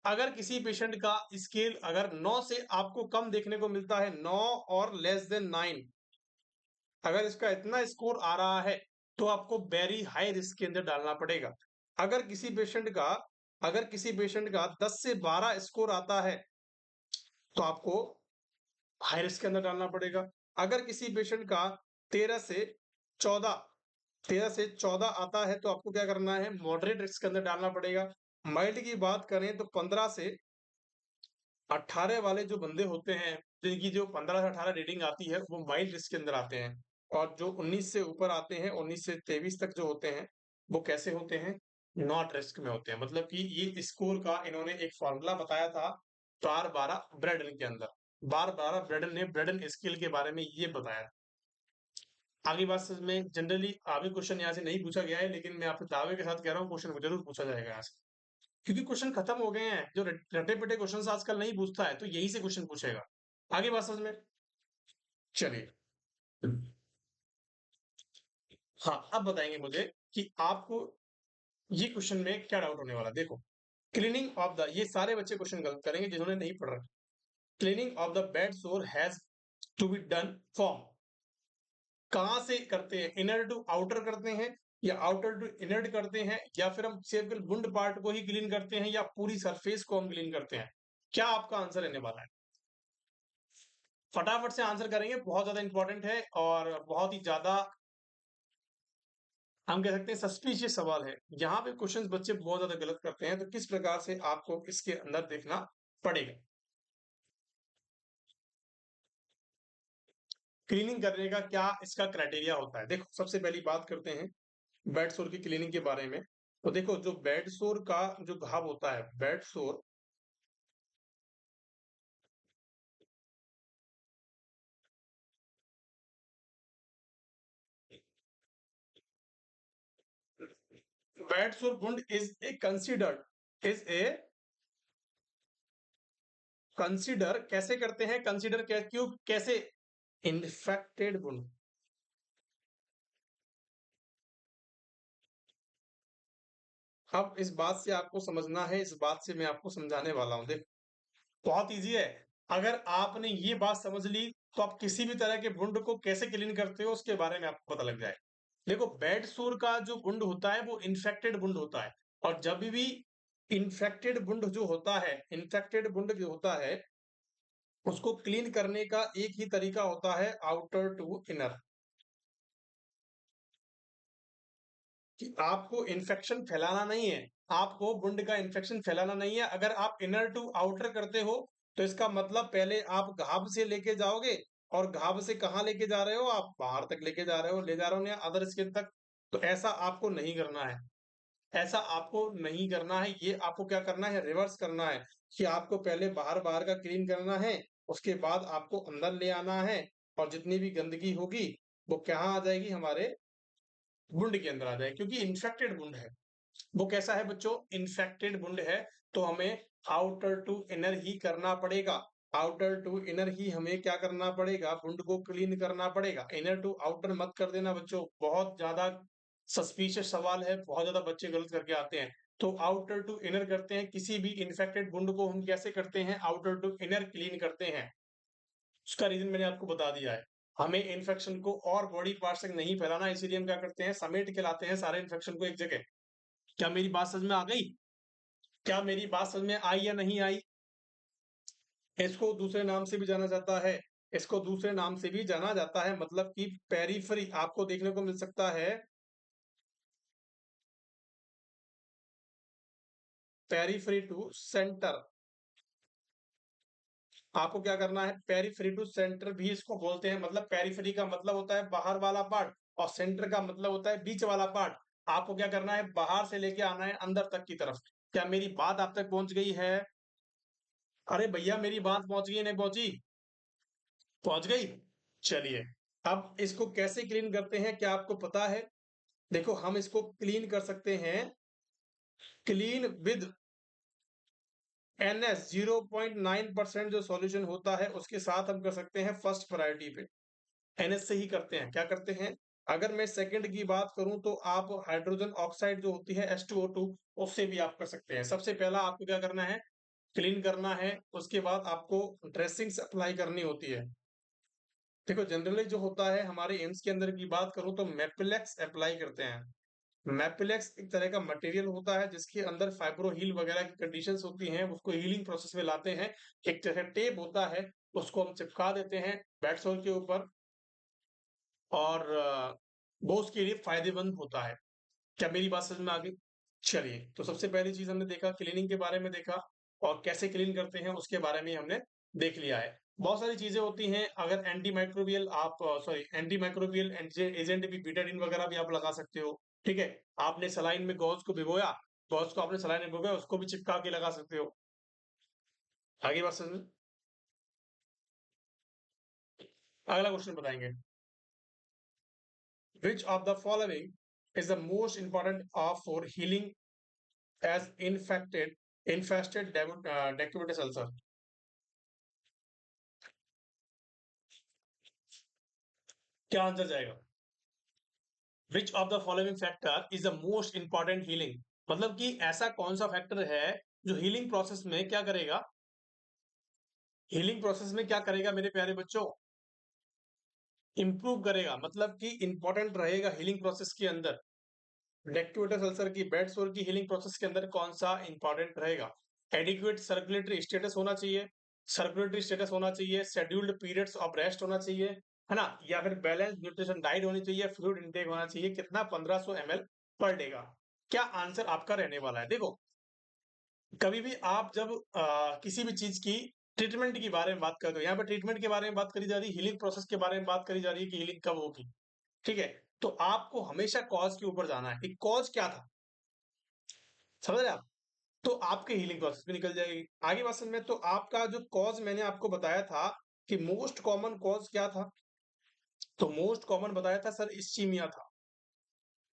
अगर किसी पेशेंट का स्केल अगर 9 से आपको कम देखने को मिलता है, 9 और लेस देन 9, अगर इसका इतना स्कोर आ रहा है तो आपको वेरी हाई रिस्क के अंदर डालना पड़ेगा। अगर किसी पेशेंट का, अगर किसी पेशेंट का 10 से 12 स्कोर आता है तो आपको हाई रिस्क के अंदर डालना पड़ेगा। अगर किसी पेशेंट का 13 से 14, 13 से 14 आता है तो आपको क्या करना है, मॉडरेट रिस्क के अंदर डालना पड़ेगा। माइल्ड की बात करें तो 15 से 18 वाले जो बंदे होते हैं, जिनकी जो 15 से 18 रेटिंग आती है वो माइल्ड रिस्क के अंदर आते हैं, और जो 19 से ऊपर आते हैं, 19 से 23 तक जो होते हैं वो कैसे होते हैं, नॉट रिस्क में होते हैं। मतलब कि ये स्कोर का इन्होंने एक फॉर्मूला बताया था बार बारह ब्रेडन के अंदर, बार बारह ब्रेडन ने ब्रेडन स्केल के बारे में ये बताया। आगे बात समझ में, जनरली आगे क्वेश्चन यहाँ से नहीं पूछा गया है, लेकिन मैं आपसे दावे के साथ कह रहा हूँ क्वेश्चन जरूर पूछा जाएगा यहाँ से, क्योंकि क्वेश्चन खत्म हो गए हैं, जो रटे पिटे क्वेश्चन आजकल नहीं पूछता है, तो यही से क्वेश्चन पूछेगा। आगे बात समझ में, चलिए हाँ अब बताएंगे मुझे कि आपको ये क्वेश्चन में क्या डाउट होने वाला। देखो क्लीनिंग ऑफ द, ये सारे बच्चे क्वेश्चन गलत करेंगे जिन्होंने नहीं पढ़ रखा। Cleaning of the bed sore has to be done from, कहां से करते हैं, इनर टू आउटर करते हैं, या आउटर टू इनर करते हैं, या फिर हम सिर्फ वुंड पार्ट को ही क्लीन करते हैं, या पूरी सरफेस को हम क्लीन करते हैं। क्या आपका आंसर रहने वाला है, फटाफट से आंसर करेंगे, बहुत ज्यादा इंपॉर्टेंट है और बहुत ही ज्यादा हम कह सकते हैं सस्पिशियस सवाल है। यहाँ पे क्वेश्चंस बच्चे बहुत ज्यादा गलत करते हैं, तो किस प्रकार से आपको इसके अंदर देखना पड़ेगा। क्लीनिंग करने का क्या इसका क्राइटेरिया होता है, देखो सबसे पहली बात करते हैं बेड सोर की क्लीनिंग के बारे में। तो देखो जो बेड सोर का जो घाव होता है, बेड सोर, बेड सोर wound is a considered, is a consider, कैसे करते हैं कंसिडर, क्यों कैसे, इन्फेक्टेड वुंड। अब इस बात से आपको समझना है, इस बात से मैं आपको समझाने वाला हूं। देखो बहुत इजी है, अगर आपने ये बात समझ ली तो आप किसी भी तरह के वुंड को कैसे क्लीन करते हो उसके बारे में आपको पता लग जाए। देखो बेड सोर का जो वुंड होता है वो इन्फेक्टेड वुंड होता है, और जब भी इन्फेक्टेड वुंड जो होता है, इन्फेक्टेड वुंड जो होता है उसको क्लीन करने का एक ही तरीका होता है, आउटर टू इनर, कि आपको इन्फेक्शन फैलाना नहीं है, आपको वुंड का इन्फेक्शन फैलाना नहीं है। अगर आप इनर टू आउटर करते हो तो इसका मतलब पहले आप घाव से लेके जाओगे, और घाव से कहाँ लेके जा रहे हो, आप बाहर तक लेके जा रहे हो, ले जा रहे हो या अदर स्किन तक। तो ऐसा आपको नहीं करना है, ऐसा आपको नहीं करना है, ये आपको क्या करना है, रिवर्स करना है, कि आपको पहले बाहर बाहर का क्लीन करना है, उसके बाद आपको अंदर ले आना है, और जितनी भी गंदगी होगी वो कहाँ आ जाएगी, हमारे वुंड के अंदर आ जाएगी, क्योंकि इन्फेक्टेड वुंड है। वो कैसा है बच्चों, इन्फेक्टेड वुंड है, तो हमें आउटर टू इनर ही करना पड़ेगा। आउटर टू इनर ही हमें क्या करना पड़ेगा, वुंड को क्लीन करना पड़ेगा। इनर टू आउटर मत कर देना बच्चों, बहुत ज्यादा सस्पिशियस सवाल है, बहुत ज्यादा बच्चे गलत करके आते हैं। तो आउटर टू इनर करते हैं, किसी भी इन्फेक्टेड वुंड को हम कैसे करते हैं, आउटर टू इनर क्लीन करते हैं। उसका रीजन मैंने आपको बता दिया है। हमें इन्फेक्शन को और बॉडी पार्ट तक नहीं फैलाना, इसीलिए हम क्या करते हैं, समेट के लाते हैं सारे इन्फेक्शन को एक जगह। क्या मेरी बात समझ में आ गई? क्या मेरी बात समझ में आई या नहीं आई? इसको दूसरे नाम से भी जाना जाता है, इसको दूसरे नाम से भी जाना जाता है, मतलब कि पेरिफेरी आपको देखने को मिल सकता है, पेरिफेरी टू सेंटर। आपको क्या करना है, पेरिफेरी टू सेंटर भी इसको बोलते हैं, मतलब पेरिफेरी का मतलब होता है बाहर वाला पार्ट, और सेंटर का मतलब होता है बीच वाला पार्ट। आपको क्या करना है, बाहर से लेके आना है अंदर तक की तरफ। क्या मेरी बात आप तक पहुंच गई है? अरे भैया मेरी बात पहुंच गई नहीं पहुंची? पहुंच गई। चलिए, अब इसको कैसे क्लीन करते हैं, क्या आपको पता है? देखो, हम इसको क्लीन कर सकते हैं, क्लीन विद NS 0.9% जो सॉल्यूशन होता है उसके साथ हम कर सकते हैं फर्स्ट प्रायोरिटी पे। NS से ही करते हैं, क्या करते हैं? अगर मैं सेकंड की बात करूं तो आप हाइड्रोजन ऑक्साइड जो होती है H2O2, उससे भी आप कर सकते हैं। सबसे पहला आपको क्या करना है, क्लीन करना है, उसके बाद आपको ड्रेसिंग्स अप्लाई करनी होती है। देखो, जनरली जो होता है हमारे एम्स के अंदर की बात करूं तो मैपिलेक्स अप्लाई करते हैं। मैपिलेक्स एक तरह का मटेरियल होता है जिसके अंदर फाइब्रो हील वगैरह की कंडीशंस होती हैं, उसको हीलिंग प्रोसेस में लाते हैं। एक तरह टेप होता है, उसको हम चिपका देते हैं बेड सोल के ऊपर, और वो उसके लिए फायदेमंद होता है। क्या मेरी बात समझ में आ गई? चलिए, तो सबसे पहली चीज हमने देखा, क्लीनिंग के बारे में देखा, और कैसे क्लीन करते हैं उसके बारे में हमने देख लिया है। बहुत सारी चीजें होती हैं, अगर एंटी माइक्रोबियल आप सॉरी एंटी माइक्रोबियल एजेंट भी, बीटाडीन वगैरह भी आप लगा सकते हो। ठीक है, आपने सलाइन में गॉज को भिगोया, गॉज को आपने सलाइन में भिगोया, उसको भी चिपका के लगा सकते हो। आगे बात समझ में? अगला क्वेश्चन बताएंगे, which of the following is the most important of for healing as infested decubitus ulcer? क्या आंसर जाएगा? Which of the following factor is the most important healing, मतलब कि ऐसा कौन सा फैक्टर है जो हीलिंग प्रोसेस में क्या करेगा, हीलिंग प्रोसेस में क्या करेगा मेरे प्यारे बच्चों, इंप्रूव करेगा, मतलब कि इंपॉर्टेंट रहेगा हीलिंग प्रोसेस के अंदर। डेक्यूबिटस अल्सर की, बेड सोर की हीलिंग प्रोसेस के अंदर कौन सा इंपॉर्टेंट रहेगा? एडिक्वेट सर्कुलेटरी स्टेटस होना चाहिए, सर्कुलेटरी स्टेटस होना चाहिए, शेड्यूल्ड पीरियड्स ऑफ रेस्ट होना चाहिए, है ना, या फिर बैलेंस न्यूट्रिशन डाइट होनी चाहिए, फ्लूइड इंटेक होना चाहिए, कितना 1500 ml पर डे का। क्या आंसर आपका रहने वाला है? देखो, कभी भी आप जब किसी भी चीज की ट्रीटमेंट की बारे में बात करते हो, यहाँ पर ट्रीटमेंट के बारे में बात करी जा रही है, हीलिंग प्रोसेस के बारे में बात करी जा रही है कि हीलिंग कब होगी। ठीक है, तो आपको हमेशा कॉज के ऊपर जाना है कि कॉज क्या था, समझ रहे आप? तो आपके हीलिंग प्रोसेस भी निकल जाएगी। आगे बात समझ में, तो आपका जो कॉज मैंने आपको बताया था कि मोस्ट कॉमन कॉज क्या था, तो मोस्ट कॉमन बताया था सर इस्चीमिया था।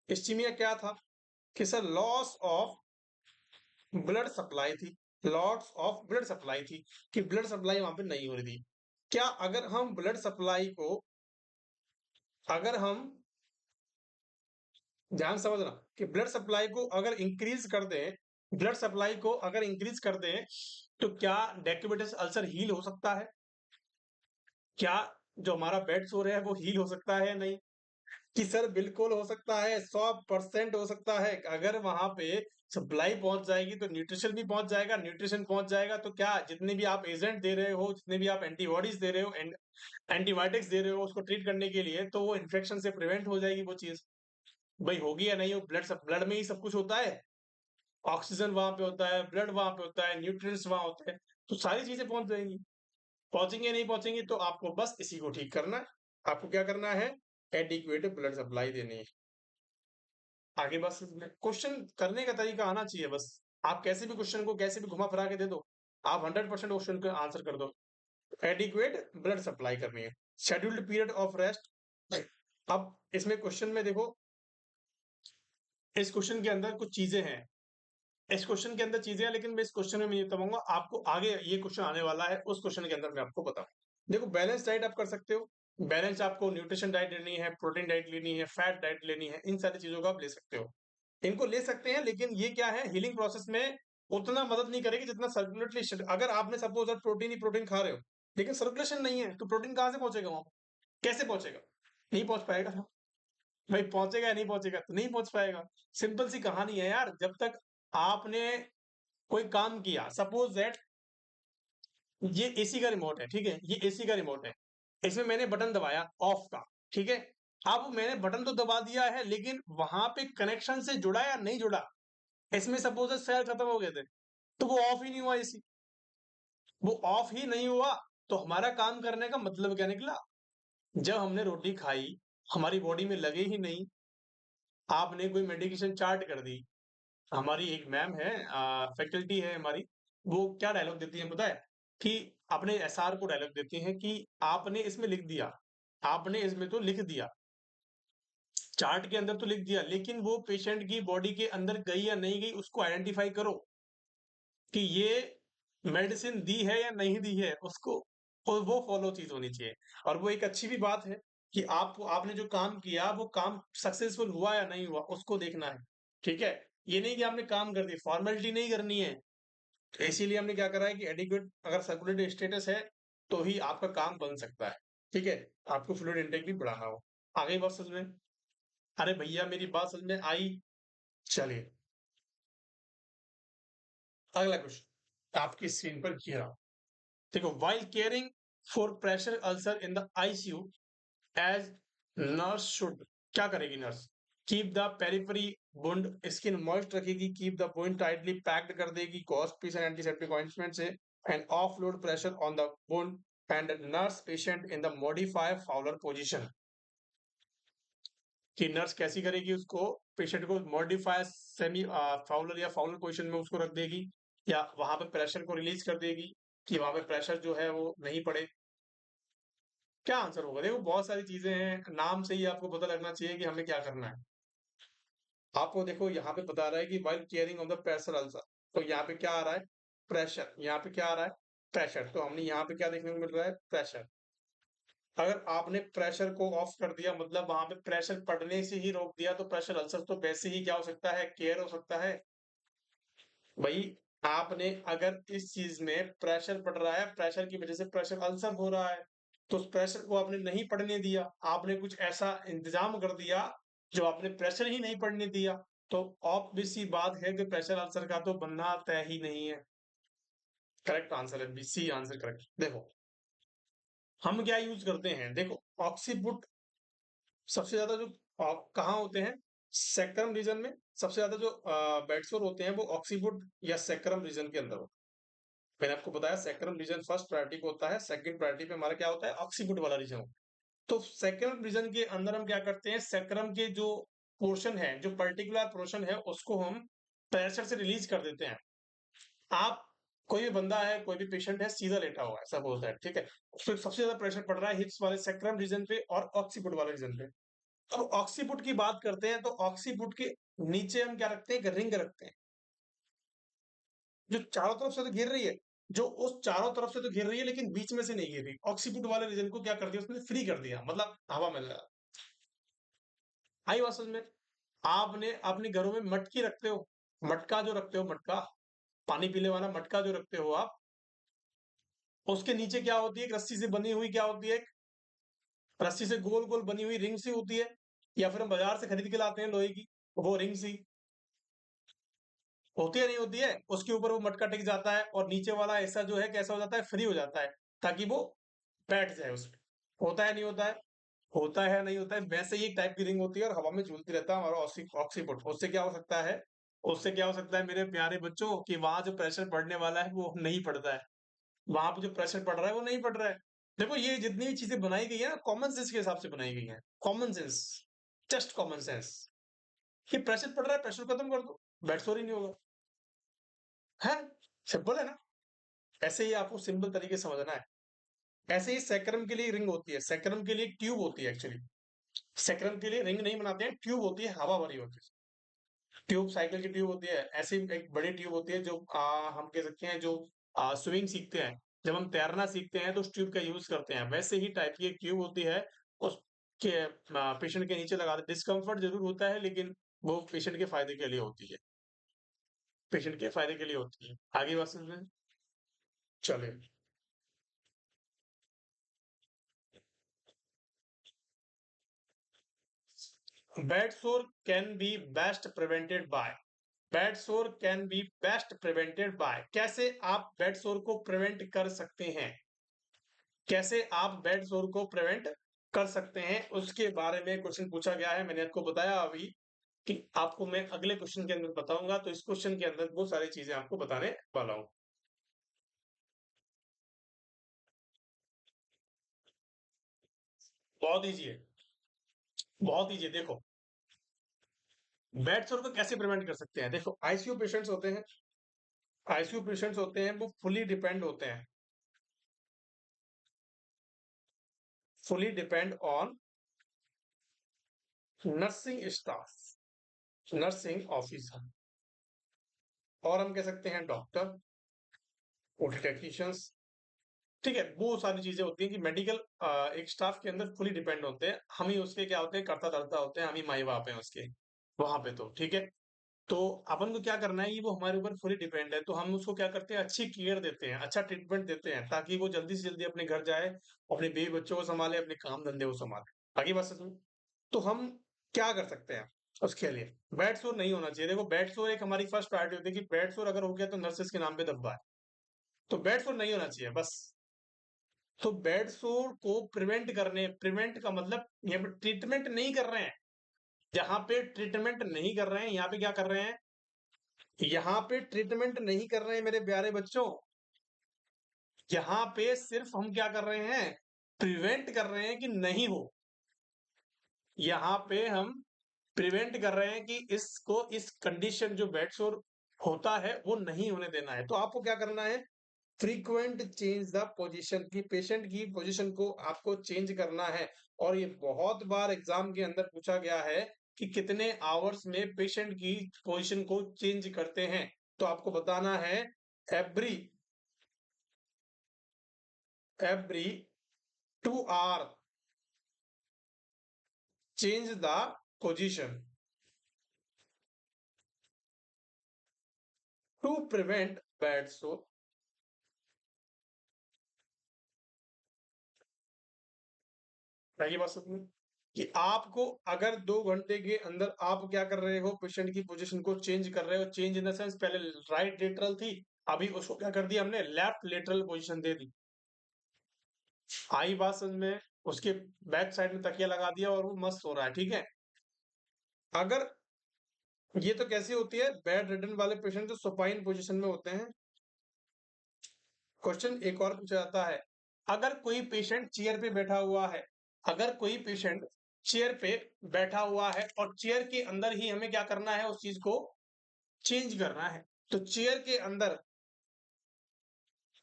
इस्चीमिया क्या था कि sir loss of blood supply थी, लॉस ऑफ ब्लड सप्लाई थी, कि ब्लड सप्लाई वहां पे नहीं हो रही थी। क्या अगर हम ब्लड सप्लाई को, अगर हम, ध्यान समझना, कि ब्लड सप्लाई को अगर इंक्रीज कर दें, ब्लड सप्लाई को अगर इंक्रीज कर दें, तो क्या डेक्यूबिटस अल्सर हील हो सकता है? क्या जो हमारा बेड सोर है वो हील हो सकता है या नहीं? कि सर बिल्कुल हो सकता है, 100% हो सकता है। अगर वहां पे सप्लाई पहुंच जाएगी तो न्यूट्रिशन भी पहुंच जाएगा, न्यूट्रिशन पहुंच जाएगा तो क्या जितने भी आप एजेंट दे रहे हो, जितने भी आप एंटीबॉडीज दे रहे हो, एंटीबायोटिक्स दे रहे हो उसको ट्रीट करने के लिए, तो वो इन्फेक्शन से प्रिवेंट हो जाएगी वो चीज। भाई होगी या नहीं हो, ब्लड सब, ब्लड में ही सब कुछ होता है, ऑक्सीजन वहां पे होता है, ब्लड वहां पे होता है, न्यूट्रिएंट्स वहां होते हैं, तो सारी चीजें पहुंच जाएंगी। पहुंचेंगे नहीं पहुंचेंगी, तो आपको बस इसी को ठीक करना है। आपको क्या करना है, एडिक्वेट ब्लड सप्लाई देनी है। आगे बस क्वेश्चन करने का तरीका आना चाहिए बस। आप कैसे भी क्वेश्चन को कैसे भी घुमा फिरा के दे दो, आप 100% क्वेश्चन का आंसर कर दो। एडिक्वेट ब्लड सप्लाई करनी है, शेड्यूल्ड पीरियड ऑफ रेस्ट, अब इसमें क्वेश्चन में देखो, इस क्वेश्चन के अंदर कुछ चीजें हैं, इस क्वेश्चन के अंदर चीजें हैं, लेकिन मैं इस क्वेश्चन में ये बताऊंगा आपको, आगे ये क्वेश्चन आने वाला है उस क्वेश्चन के अंदर मैं आपको बताऊं। देखो, बैलेंस डाइट आप कर सकते हो, बैलेंस आपको न्यूट्रिशन डाइट लेनी है, प्रोटीन डाइट लेनी है, फैट डाइट लेनी है, इन सारी चीजों को आप ले सकते हो। इनको ले सकते हैं, लेकिन ये क्या है, हीलिंग प्रोसेस में उतना मदद नहीं करेगी जितना सर्कुलेटरी। अगर आपने सपोज प्रोटीन ही प्रोटीन खा रहे हो, लेकिन सर्कुलेशन नहीं है, तो प्रोटीन कहाँ से पहुंचेगा वहां, कैसे पहुंचेगा, नहीं पहुंच पाएगा ना। भाई पहुंचेगा या नहीं पहुंचेगा, तो नहीं पहुंच पाएगा। सिंपल सी कहानी है यार, जब तक आपने कोई काम किया, सपोज दैट ये एसी का रिमोट है, ठीक है, ये एसी का रिमोट है, इसमें मैंने बटन दबाया ऑफ का, ठीक है। अब मैंने बटन तो दबा दिया है, लेकिन वहां पे कनेक्शन से जुड़ा या नहीं जुड़ा, इसमें सपोज सेल खत्म हो गए थे, तो वो ऑफ ही नहीं हुआ एसी, वो ऑफ ही नहीं हुआ। तो हमारा काम करने का मतलब क्या निकला, जब हमने रोटी खाई, हमारी बॉडी में लगे ही नहीं, आपने कोई मेडिकेशन चार्ट कर दी। हमारी एक मैम है, फैकल्टी है हमारी, वो क्या डायलॉग देती है पता है, कि अपने एसआर को डायलॉग देती हैं कि आपने इसमें लिख दिया, आपने इसमें तो लिख दिया, चार्ट के अंदर तो लिख दिया, लेकिन वो पेशेंट की बॉडी के अंदर गई या नहीं गई उसको आइडेंटिफाई करो, कि ये मेडिसिन दी है या नहीं दी है उसको, और वो फॉलो चीज होनी चाहिए। और वो एक अच्छी भी बात है कि आपको, आपने जो काम किया वो काम सक्सेसफुल हुआ या नहीं हुआ उसको देखना है, ठीक है। ये नहीं कि आपने काम कर दी, फॉर्मेलिटी नहीं करनी है। तो इसीलिए हमने क्या करा है कि एडिक्वेट अगर सर्कुलेटरी स्टेटस है तो ही आपका काम बन सकता है, ठीक है। आपको फ्लूइड इंटेक भी बढ़ाना हो। आ गई बात समझ में? अरे भैया मेरी बात समझ में आई? चलिए, अगला क्वेश्चन आपकी स्क्रीन पर ये रहा। देखो, while caring for pressure ulcer in the ICU as nurse should, क्या करेगी nurse, keep the periphery wound skin moist रखेगी, keep the wound tightly packed कर देगी gauze piece and antiseptic ointment से, and offload pressure on the wound and nurse patient in the modify Fowler position. कि nurse कैसी करेगी उसको, patient को modify semi Fowler या फाउलर पोजीशन में उसको रख देगी, या वहां पे प्रेशर को रिलीज कर देगी कि वहां पे प्रेशर जो है वो नहीं पड़े। क्या आंसर होगा? देखो, बहुत सारी चीजें हैं, नाम से ही आपको पता लगना चाहिए कि हमें क्या करना है। आपको देखो यहाँ पे बता रहा है कि while caring of the pressure ulcer, तो यहाँ पे क्या आ रहा है, प्रेशर, यहाँ पे क्या आ रहा है, प्रेशर, तो हमने यहाँ पे क्या देखने को मिल रहा है, प्रेशर। अगर आपने प्रेशर को ऑफ कर दिया, मतलब वहां पे प्रेशर पड़ने से ही रोक दिया, तो प्रेशर अल्सर तो वैसे ही क्या हो सकता है, केयर हो सकता है। भाई, आपने अगर इस चीज में प्रेशर पड़ रहा है, प्रेशर की वजह से प्रेशर अल्सर हो रहा है, तो उस प्रेशर को आपने नहीं पड़ने दिया, आपने कुछ ऐसा इंतजाम कर दिया जो आपने प्रेशर ही नहीं पड़ने दिया, तो ऑब्वियस सी बात है कि प्रेशर अल्सर का तो बनना तय ही नहीं है। करेक्ट आंसर है बी, सी आंसर करेक्ट। देखो, हम क्या यूज करते हैं, देखो, ऑक्सीबुट सबसे ज्यादा जो कहाँ होते हैं, सेक्रम रीजन में। सबसे ज्यादा जो बेडसोर होते हैं वो ऑक्सीबुट या सेक्रम रीजन के अंदर होते हैं। मैंने आपको बताया सेक्रम रीजन फर्स्ट प्रायोरिटी पे होता है, सेकंड प्रायोरिटी पे हमारा क्या होता है, ऑक्सीबुट वाला रीजन होता है। तो सेक्रम रीजन के अंदर हम क्या करते हैं, सेक्रम के जो पोर्शन है, जो पर्टिकुलर पोर्शन है, उसको हम प्रेशर से रिलीज कर देते हैं। आप, कोई भी बंदा है, कोई भी पेशेंट है, सीधा लेटा हुआ है, सपोज दैट, ठीक है, उसको सबसे ज्यादा प्रेशर पड़ रहा है हिप्स वाले सेक्रम रीजन पे और ऑक्सीबुट वाले रीजन पे। अब ऑक्सीबुट की बात करते हैं, तो ऑक्सीबुट के नीचे हम क्या रखते हैं, एक रिंग रखते हैं, जो चारों तरफ से तो घेर रही है, जो उस चारों तरफ से तो घेर रही है, लेकिन बीच में से नहीं घेर रही। ऑक्सीबुट वाले रीजन को क्या कर दिया उसने, फ्री कर दिया, मतलब हवा मिल रहा। आई बात समझ में? आपने अपने घरों में मटकी रखते हो, मटका जो रखते हो, मटका, पानी पीने वाला मटका जो रखते हो आप, उसके नीचे क्या होती है, एक रस्सी से बनी हुई क्या होती है, रस्सी से गोल गोल बनी हुई रिंग सी होती है, या फिर हम बाजार से खरीद के लाते हैं लोहे की, वो रिंग सी होती है, नहीं होती है, उसके ऊपर वो मटका टिक जाता है, और नीचे वाला ऐसा जो है कैसा हो जाता है, फ्री हो जाता है, ताकि वो बैठ जाए उसमें। होता है नहीं होता है? होता है नहीं होता है, वैसे ही एक टाइप की रिंग होती है और हवा में झूलती रहता है हमारा ऑक्सीबुट। उससे क्या हो सकता है, उससे क्या हो सकता है मेरे प्यारे बच्चों, कि वहां जो प्रेशर पड़ने वाला है वो नहीं पड़ता है, वहां पे जो प्रेशर पड़ रहा है वो नहीं पड़ रहा है। देखो, ये जितनी भी चीजें बनाई गई है ना, कॉमन सेंस के हिसाब से बनाई गई है, common sense, just common sense. कि प्रेशर पड़ रहा है, प्रेशर खत्म कर दो, बेड सोर ही नहीं होगा, है, सिंपल है ना। ऐसे ही आपको सिंपल तरीके से समझना है। ऐसे ही सैक्रम के लिए रिंग होती है, सैक्रम के लिए एक ट्यूब होती है एक्चुअली, सेक्रम के लिए रिंग नहीं बनाते हैं, ट्यूब होती है, हवा भरी होती है, ट्यूब साइकिल की ट्यूब होती है, ऐसी एक बड़ी ट्यूब होती है जो हम कह सकते हैं जो स्विमिंग सीखते हैं, जब हम तैरना सीखते हैं तो उस ट्यूब का यूज करते हैं, वैसे ही टाइप की एक ट्यूब होती है, उसके पेशेंट के नीचे लगा दे, डिस्कम्फर्ट जरूर होता है लेकिन वो पेशेंट के फायदे के लिए होती है, पेशेंट के फायदे के लिए होती है। आगे बात समझ में, चलिए। बेड सोर can be best prevented by, bed सोर can be best prevented by, कैसे आप बेड सोर को प्रिवेंट कर सकते हैं, कैसे आप बेड सोर को प्रिवेंट कर सकते हैं, उसके बारे में क्वेश्चन पूछा गया है। मैंने आपको बताया अभी कि आपको मैं अगले क्वेश्चन के अंदर बताऊंगा, तो इस क्वेश्चन के अंदर वो सारी चीजें आपको बताने वाला हूं। बहुत ईजी है, बहुत ईजी है। देखो बेड सोर को कैसे प्रिवेंट कर सकते हैं, देखो आईसीयू पेशेंट्स होते हैं, आईसीयू पेशेंट्स होते हैं वो फुली डिपेंड होते हैं, fully depend on nursing staff, nursing officer, और हम कह सकते हैं डॉक्टर, ओटी टेक्नीशियंस, ठीक है। वो सारी चीजें होती हैं कि मेडिकल एक स्टाफ के अंदर फुली डिपेंड होते हैं, हम ही उसके क्या होते हैं, करता धरता होते हैं, हम ही माई बाप हैं उसके वहां पे, तो ठीक है। तो अपन को क्या करना है, ये वो हमारे ऊपर फुली डिपेंड है, तो हम उसको क्या करते हैं, अच्छी केयर देते हैं, अच्छा ट्रीटमेंट देते हैं, ताकि वो जल्दी से जल्दी अपने घर जाए, अपने बीवी बच्चों को संभाले, अपने काम धंधे को संभाले। आगे बात समझ, तो हम क्या कर सकते हैं उसके लिए, बेड सोर नहीं होना चाहिए। देखो बेड सोर एक हमारी फर्स्ट प्रायोरिटी होती है कि बेड सोर अगर हो गया तो नर्सेस के नाम पे दब्बा है, तो बेड सोर नहीं होना चाहिए बस। तो बेड सोर को प्रिवेंट करने, प्रिवेंट का मतलब यहाँ पे ट्रीटमेंट नहीं कर रहे हैं, जहां पे ट्रीटमेंट नहीं कर रहे हैं यहाँ पे क्या कर रहे हैं, यहाँ पे ट्रीटमेंट नहीं कर रहे हैं मेरे प्यारे बच्चों, यहाँ पे सिर्फ हम क्या कर रहे हैं, प्रिवेंट कर रहे हैं कि नहीं हो, यहाँ पे हम प्रिवेंट कर रहे हैं कि इसको, इस कंडीशन जो बेड सोर होता है वो नहीं होने देना है। तो आपको क्या करना है, फ्रीक्वेंट चेंज द पोजीशन, की पेशेंट की पोजीशन को आपको चेंज करना है। और ये बहुत बार एग्जाम के अंदर पूछा गया है कि कितने आवर्स में पेशेंट की पोजीशन को चेंज करते हैं, तो आपको बताना है every every 2 hour change the position to prevent bad sore. पहली बात समझ में कि आपको अगर 2 घंटे के अंदर आप क्या कर रहे हो, पेशेंट की पोजीशन को चेंज कर रहे हो, चेंज इन द सेंस पहले राइट लेटरल थी, अभी उसको क्या कर दिया हमने, लेफ्ट लेटरल पोजीशन दे दी। आई बात समझ में, उसके बैक साइड में तकिया लगा दिया और वो मस्त हो रहा है, ठीक है। अगर ये तो कैसी होती है, बेड रिडन वाले पेशेंट जो सुपाइन पोजीशन में होते हैं। क्वेश्चन एक और पूछा जाता है, अगर कोई पेशेंट चेयर पे बैठा हुआ है, अगर कोई पेशेंट चेयर पे बैठा हुआ है और चेयर के अंदर ही हमें क्या करना है, उस चीज को चेंज करना है, तो चेयर के अंदर,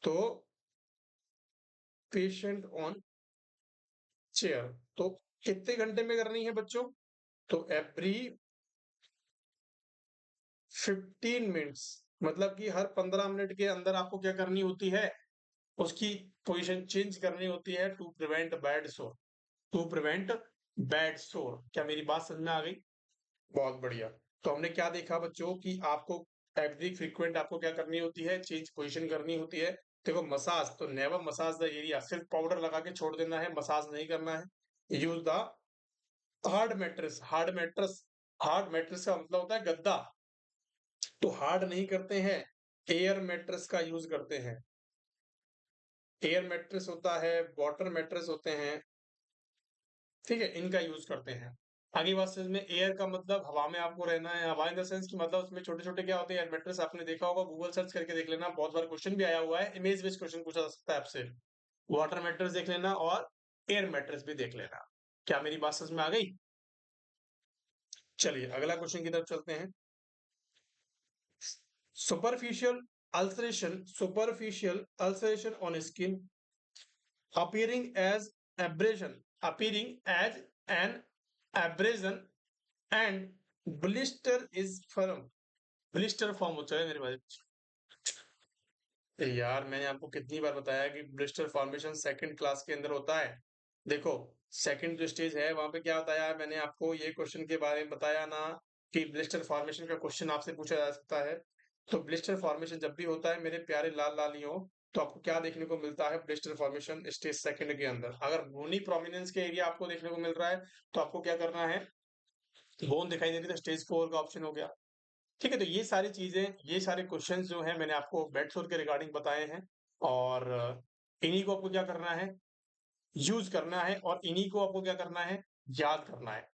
तो पेशेंट ऑन चेयर, तो कितने घंटे में करनी है बच्चों, तो एवरी 15 मिनट्स, मतलब कि हर 15 मिनट के अंदर आपको क्या करनी होती है, उसकी पोजीशन चेंज करनी होती है, टू प्रिवेंट बैड सोर, टू प्रिवेंट बैड सोर। क्या मेरी बात समझ में आ गई, बहुत बढ़िया। तो हमने क्या देखा बच्चों कि आपको एवरी फ्रीक्वेंट आपको क्या करनी होती है, चेंज पोजीशन करनी होती है। देखो मसाज, तो नेवर मसाज द एरिया, सिर्फ पाउडर लगा के छोड़ देना है, मसाज नहीं करना है। Use the hard mattress, hard mattress, hard mattress का मतलब होता है गद्दा, तो हार्ड नहीं करते हैं, एयर मैट्रेस का यूज करते हैं। एयर मैट्रेस होता है, वाटर मैट्रेस होते हैं, ठीक है, इनका यूज करते हैं। आगे बात समझ में, एयर का मतलब हवा में आपको रहना है, हवा इन द सेंस की मतलब उसमें छोटे छोटे क्या होते हैं, एयर मैट्रेस आपने देखा होगा, गूगल सर्च करके देख लेना, बहुत बार क्वेश्चन भी आया हुआ है, इमेज बेस्ड क्वेश्चन पूछा जा सकता है आपसे। वाटर मैट्रेस देख लेना और एयर मैट्रेस भी देख लेना। क्या मेरी बात समझ में आ गई, चलिए अगला क्वेश्चन की तरफ चलते हैं। Superficial ulceration, superficial ulceration on skin appearing as abrasion, appearing as an abrasion and blister is firm. Blister form होता है मेरे भाई। यार मैंने आपको कितनी बार बताया कि ब्लिस्टर फॉर्मेशन सेकंड क्लास के अंदर होता है। देखो, सेकंड जो स्टेज है वहां पे क्या बताया है मैंने आपको, ये क्वेश्चन के बारे में बताया ना कि ब्लिस्टर फॉर्मेशन का क्वेश्चन आपसे पूछा जा सकता है। तो ब्लिस्टर फॉर्मेशन जब भी होता है मेरे प्यारे लाल लालियों, तो आपको क्या देखने को मिलता है ब्लिस्टर फॉर्मेशन स्टेज सेकंड के अंदर। अगर बोनी प्रोमिनेंस के एरिया आपको देखने को मिल रहा है तो आपको क्या करना है, बोन दिखाई दे रही है तो स्टेज 4 का ऑप्शन हो गया। ठीक है, तो ये सारी चीजें, ये सारे क्वेश्चंस जो है मैंने आपको बेड शोर के रिगार्डिंग बताए हैं। और इन्हीं को आपको क्या करना है, यूज करना है, और इन्हीं को आपको क्या करना है, याद करना है।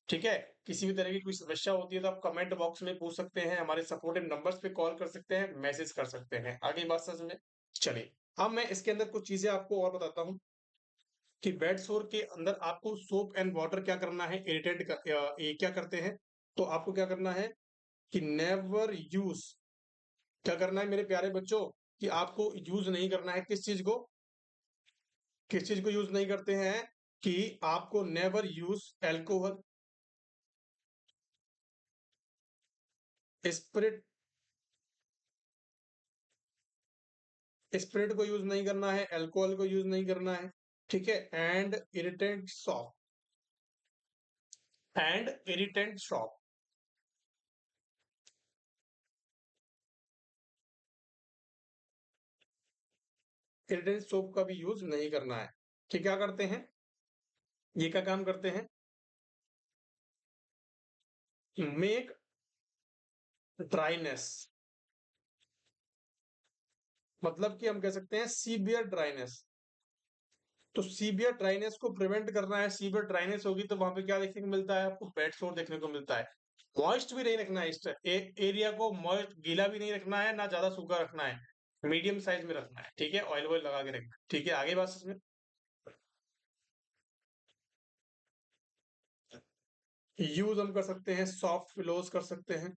ठीक है, किसी भी तरह की कोई समस्या होती है तो आप कमेंट बॉक्स में पूछ सकते हैं, हमारे सपोर्टिव नंबर्स पे कॉल कर सकते हैं, मैसेज कर सकते हैं। आगे बात समझ में। चलिए, अब मैं इसके अंदर कुछ चीजें आपको और बताता हूँ कि बेड सोर के अंदर आपको सोप एंड वाटर क्या करना है, इरिटेट ये क्या करते हैं। तो आपको क्या करना है कि नेवर यूज, क्या करना है मेरे प्यारे बच्चों, कि आपको यूज नहीं करना है किस चीज को, किस चीज को यूज नहीं करते हैं, कि आपको never use alcohol, spirit, spirit को यूज नहीं करना है, एल्कोहल को यूज नहीं करना है। ठीक है, and irritant shop, and irritant shop, irritant soap का भी यूज नहीं करना है। कि क्या करते हैं, ये क्या काम करते हैं, मेक ड्राइनेस, मतलब कि हम कह सकते हैं सीवियर ड्राइनेस। तो सीवियर ड्राइनेस को प्रिवेंट करना है, सीवियर ड्राइनेस होगी तो वहां पे क्या देखने को मिलता है, आपको बेड सोर देखने को मिलता है। मॉइस्ट भी नहीं रखना है, इस एरिया को मॉइस्ट गीला भी नहीं रखना है, ना ज्यादा सूखा रखना है, मीडियम साइज में रखना है। ठीक है, ऑयल वॉयल लगा के रखना है। ठीक है, आगे बात इसमें, यूज हम कर सकते हैं सॉफ्ट पिलोज कर सकते हैं,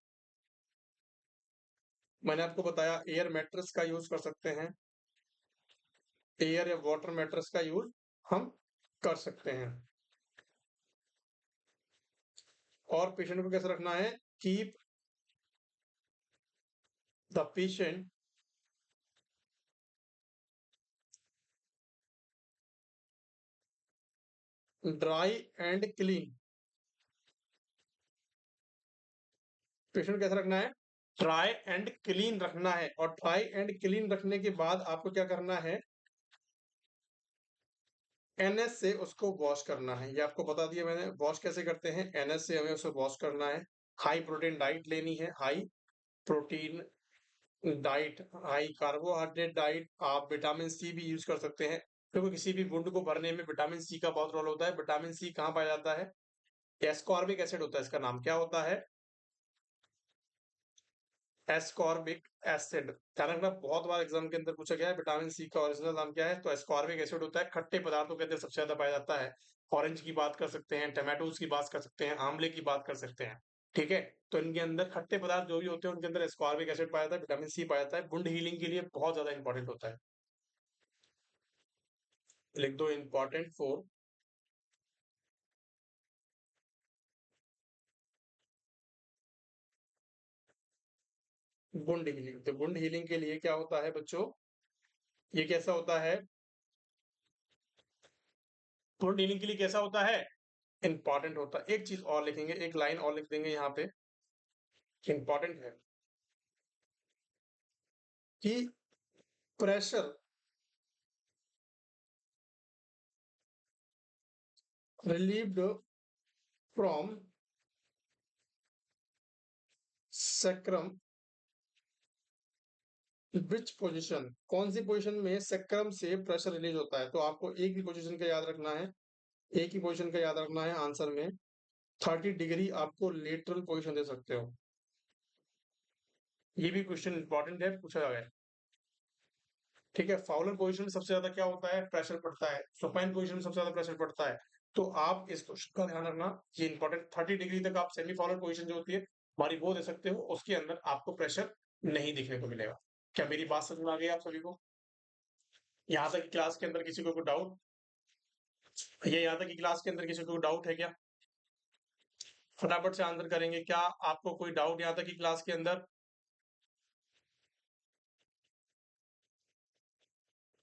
मैंने आपको बताया एयर मैट्रेस का यूज कर सकते हैं, एयर या वाटर मैट्रेस का यूज हम कर सकते हैं। और पेशेंट को कैसे रखना है, keep the patient dry and clean. Patient कैसे रखना है, ड्राई एंड क्लीन रखना है। और ड्राई एंड क्लीन रखने के बाद आपको क्या करना है, एनएस से उसको वॉश करना है। ये आपको बता दिया मैंने, वॉश कैसे करते हैं, एनएस से हमें उसे वॉश करना है। हाई प्रोटीन डाइट लेनी है, high protein diet, high carbohydrate diet. आप विटामिन सी भी यूज कर सकते हैं, क्योंकि किसी भी वुंड को भरने में विटामिन सी का बहुत रोल होता है। विटामिन सी कहाँ पाया जाता है, एस्कॉर्बिक एसिड होता है, इसका नाम क्या होता है, एस्कॉर्बिक एसिड। ध्यान रखना, बहुत बार एग्जाम के अंदर पूछा गया है विटामिन सी का ओरिजिनल नाम क्या है, तो एस्कॉर्बिक एसिड होता है। खट्टे पदार्थों के अंदर सबसे ज्यादा पाया जाता है। ऑरेंज की बात कर सकते हैं, टमाटोज की बात कर सकते हैं, आंवले की बात कर सकते हैं। ठीक है, तो इनके अंदर खट्टे पदार्थ जो भी होते हैं उनके अंदर एस्कॉर्बिक एसिड पाया जाता है, विटामिन सी पाया जाता है, वुंड हीलिंग के लिए बहुत ज्यादा इंपॉर्टेंट होता है। लिख दो इंपॉर्टेंट फॉर वुंड हीलिंग। तो वुंड हीलिंग के लिए क्या होता है बच्चों, ये कैसा होता है, वुंड हीलिंग के लिए कैसा होता है, इंपॉर्टेंट होता है। एक चीज और लिखेंगे, एक लाइन और लिख देंगे यहाँ पे, इंपॉर्टेंट है कि pressure relieved from sacrum, which position, कौन सी पोजिशन में सैक्रम से प्रेशर रिलीज होता है। तो आपको एक ही पोजिशन का याद रखना है, एक ही पोजिशन का याद रखना है आंसर में। 30 डिग्री आपको लेटरल पोजिशन दे सकते हो। ये भी क्वेश्चन इंपॉर्टेंट है, पूछा गया है। ठीक है, फाउलर पोजिशन में सबसे ज्यादा क्या होता है, प्रेशर पड़ता है। सुपाइन पोजिशन में सबसे ज्यादा प्रेशर पड़ता है। तो आप इस क्वेश्चन का ध्यान रखना, ये इंपॉर्टेंट। 30 डिग्री तक आप सेमी फाउलर पोजिशन जो होती है हमारी वो दे सकते हो, उसके अंदर आपको प्रेशर नहीं दिखने को मिलेगा। क्या मेरी बात समझ में आ गई आप सभी को, यहाँ तक क्लास के अंदर किसी को कोई डाउट, ये यहाँ तक की क्लास के अंदर किसी को डाउट है क्या। फटाफट से आंसर करेंगे। क्या आपको कोई डाउट यहाँ तक की क्लास के अंदर?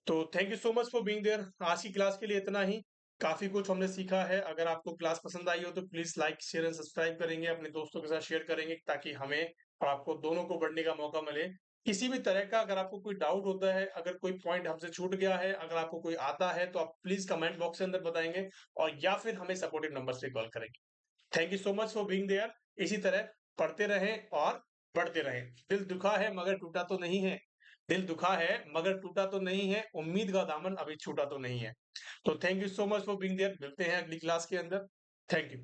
तो thank you so much for being there. आज की क्लास के लिए इतना ही। काफी कुछ हमने सीखा है। अगर आपको क्लास पसंद आई हो तो please like share and subscribe करेंगे, अपने दोस्तों के साथ शेयर करेंगे, ताकि हमें और आपको दोनों को बढ़ने का मौका मिले। किसी भी तरह का अगर आपको कोई डाउट होता है, अगर कोई पॉइंट हमसे छूट गया है, अगर आपको कोई आता है, तो आप प्लीज कमेंट बॉक्स के अंदर बताएंगे, और या फिर हमें सपोर्टिव नंबर से कॉल करेंगे। Thank you so much for being there. इसी तरह पढ़ते रहें और बढ़ते रहें। दिल दुखा है मगर टूटा तो नहीं है। दिल दुखा है मगर टूटा तो नहीं है, उम्मीद का दामन अभी छूटा तो नहीं है। तो thank you so much for being there. मिलते हैं अगली क्लास के अंदर। Thank you.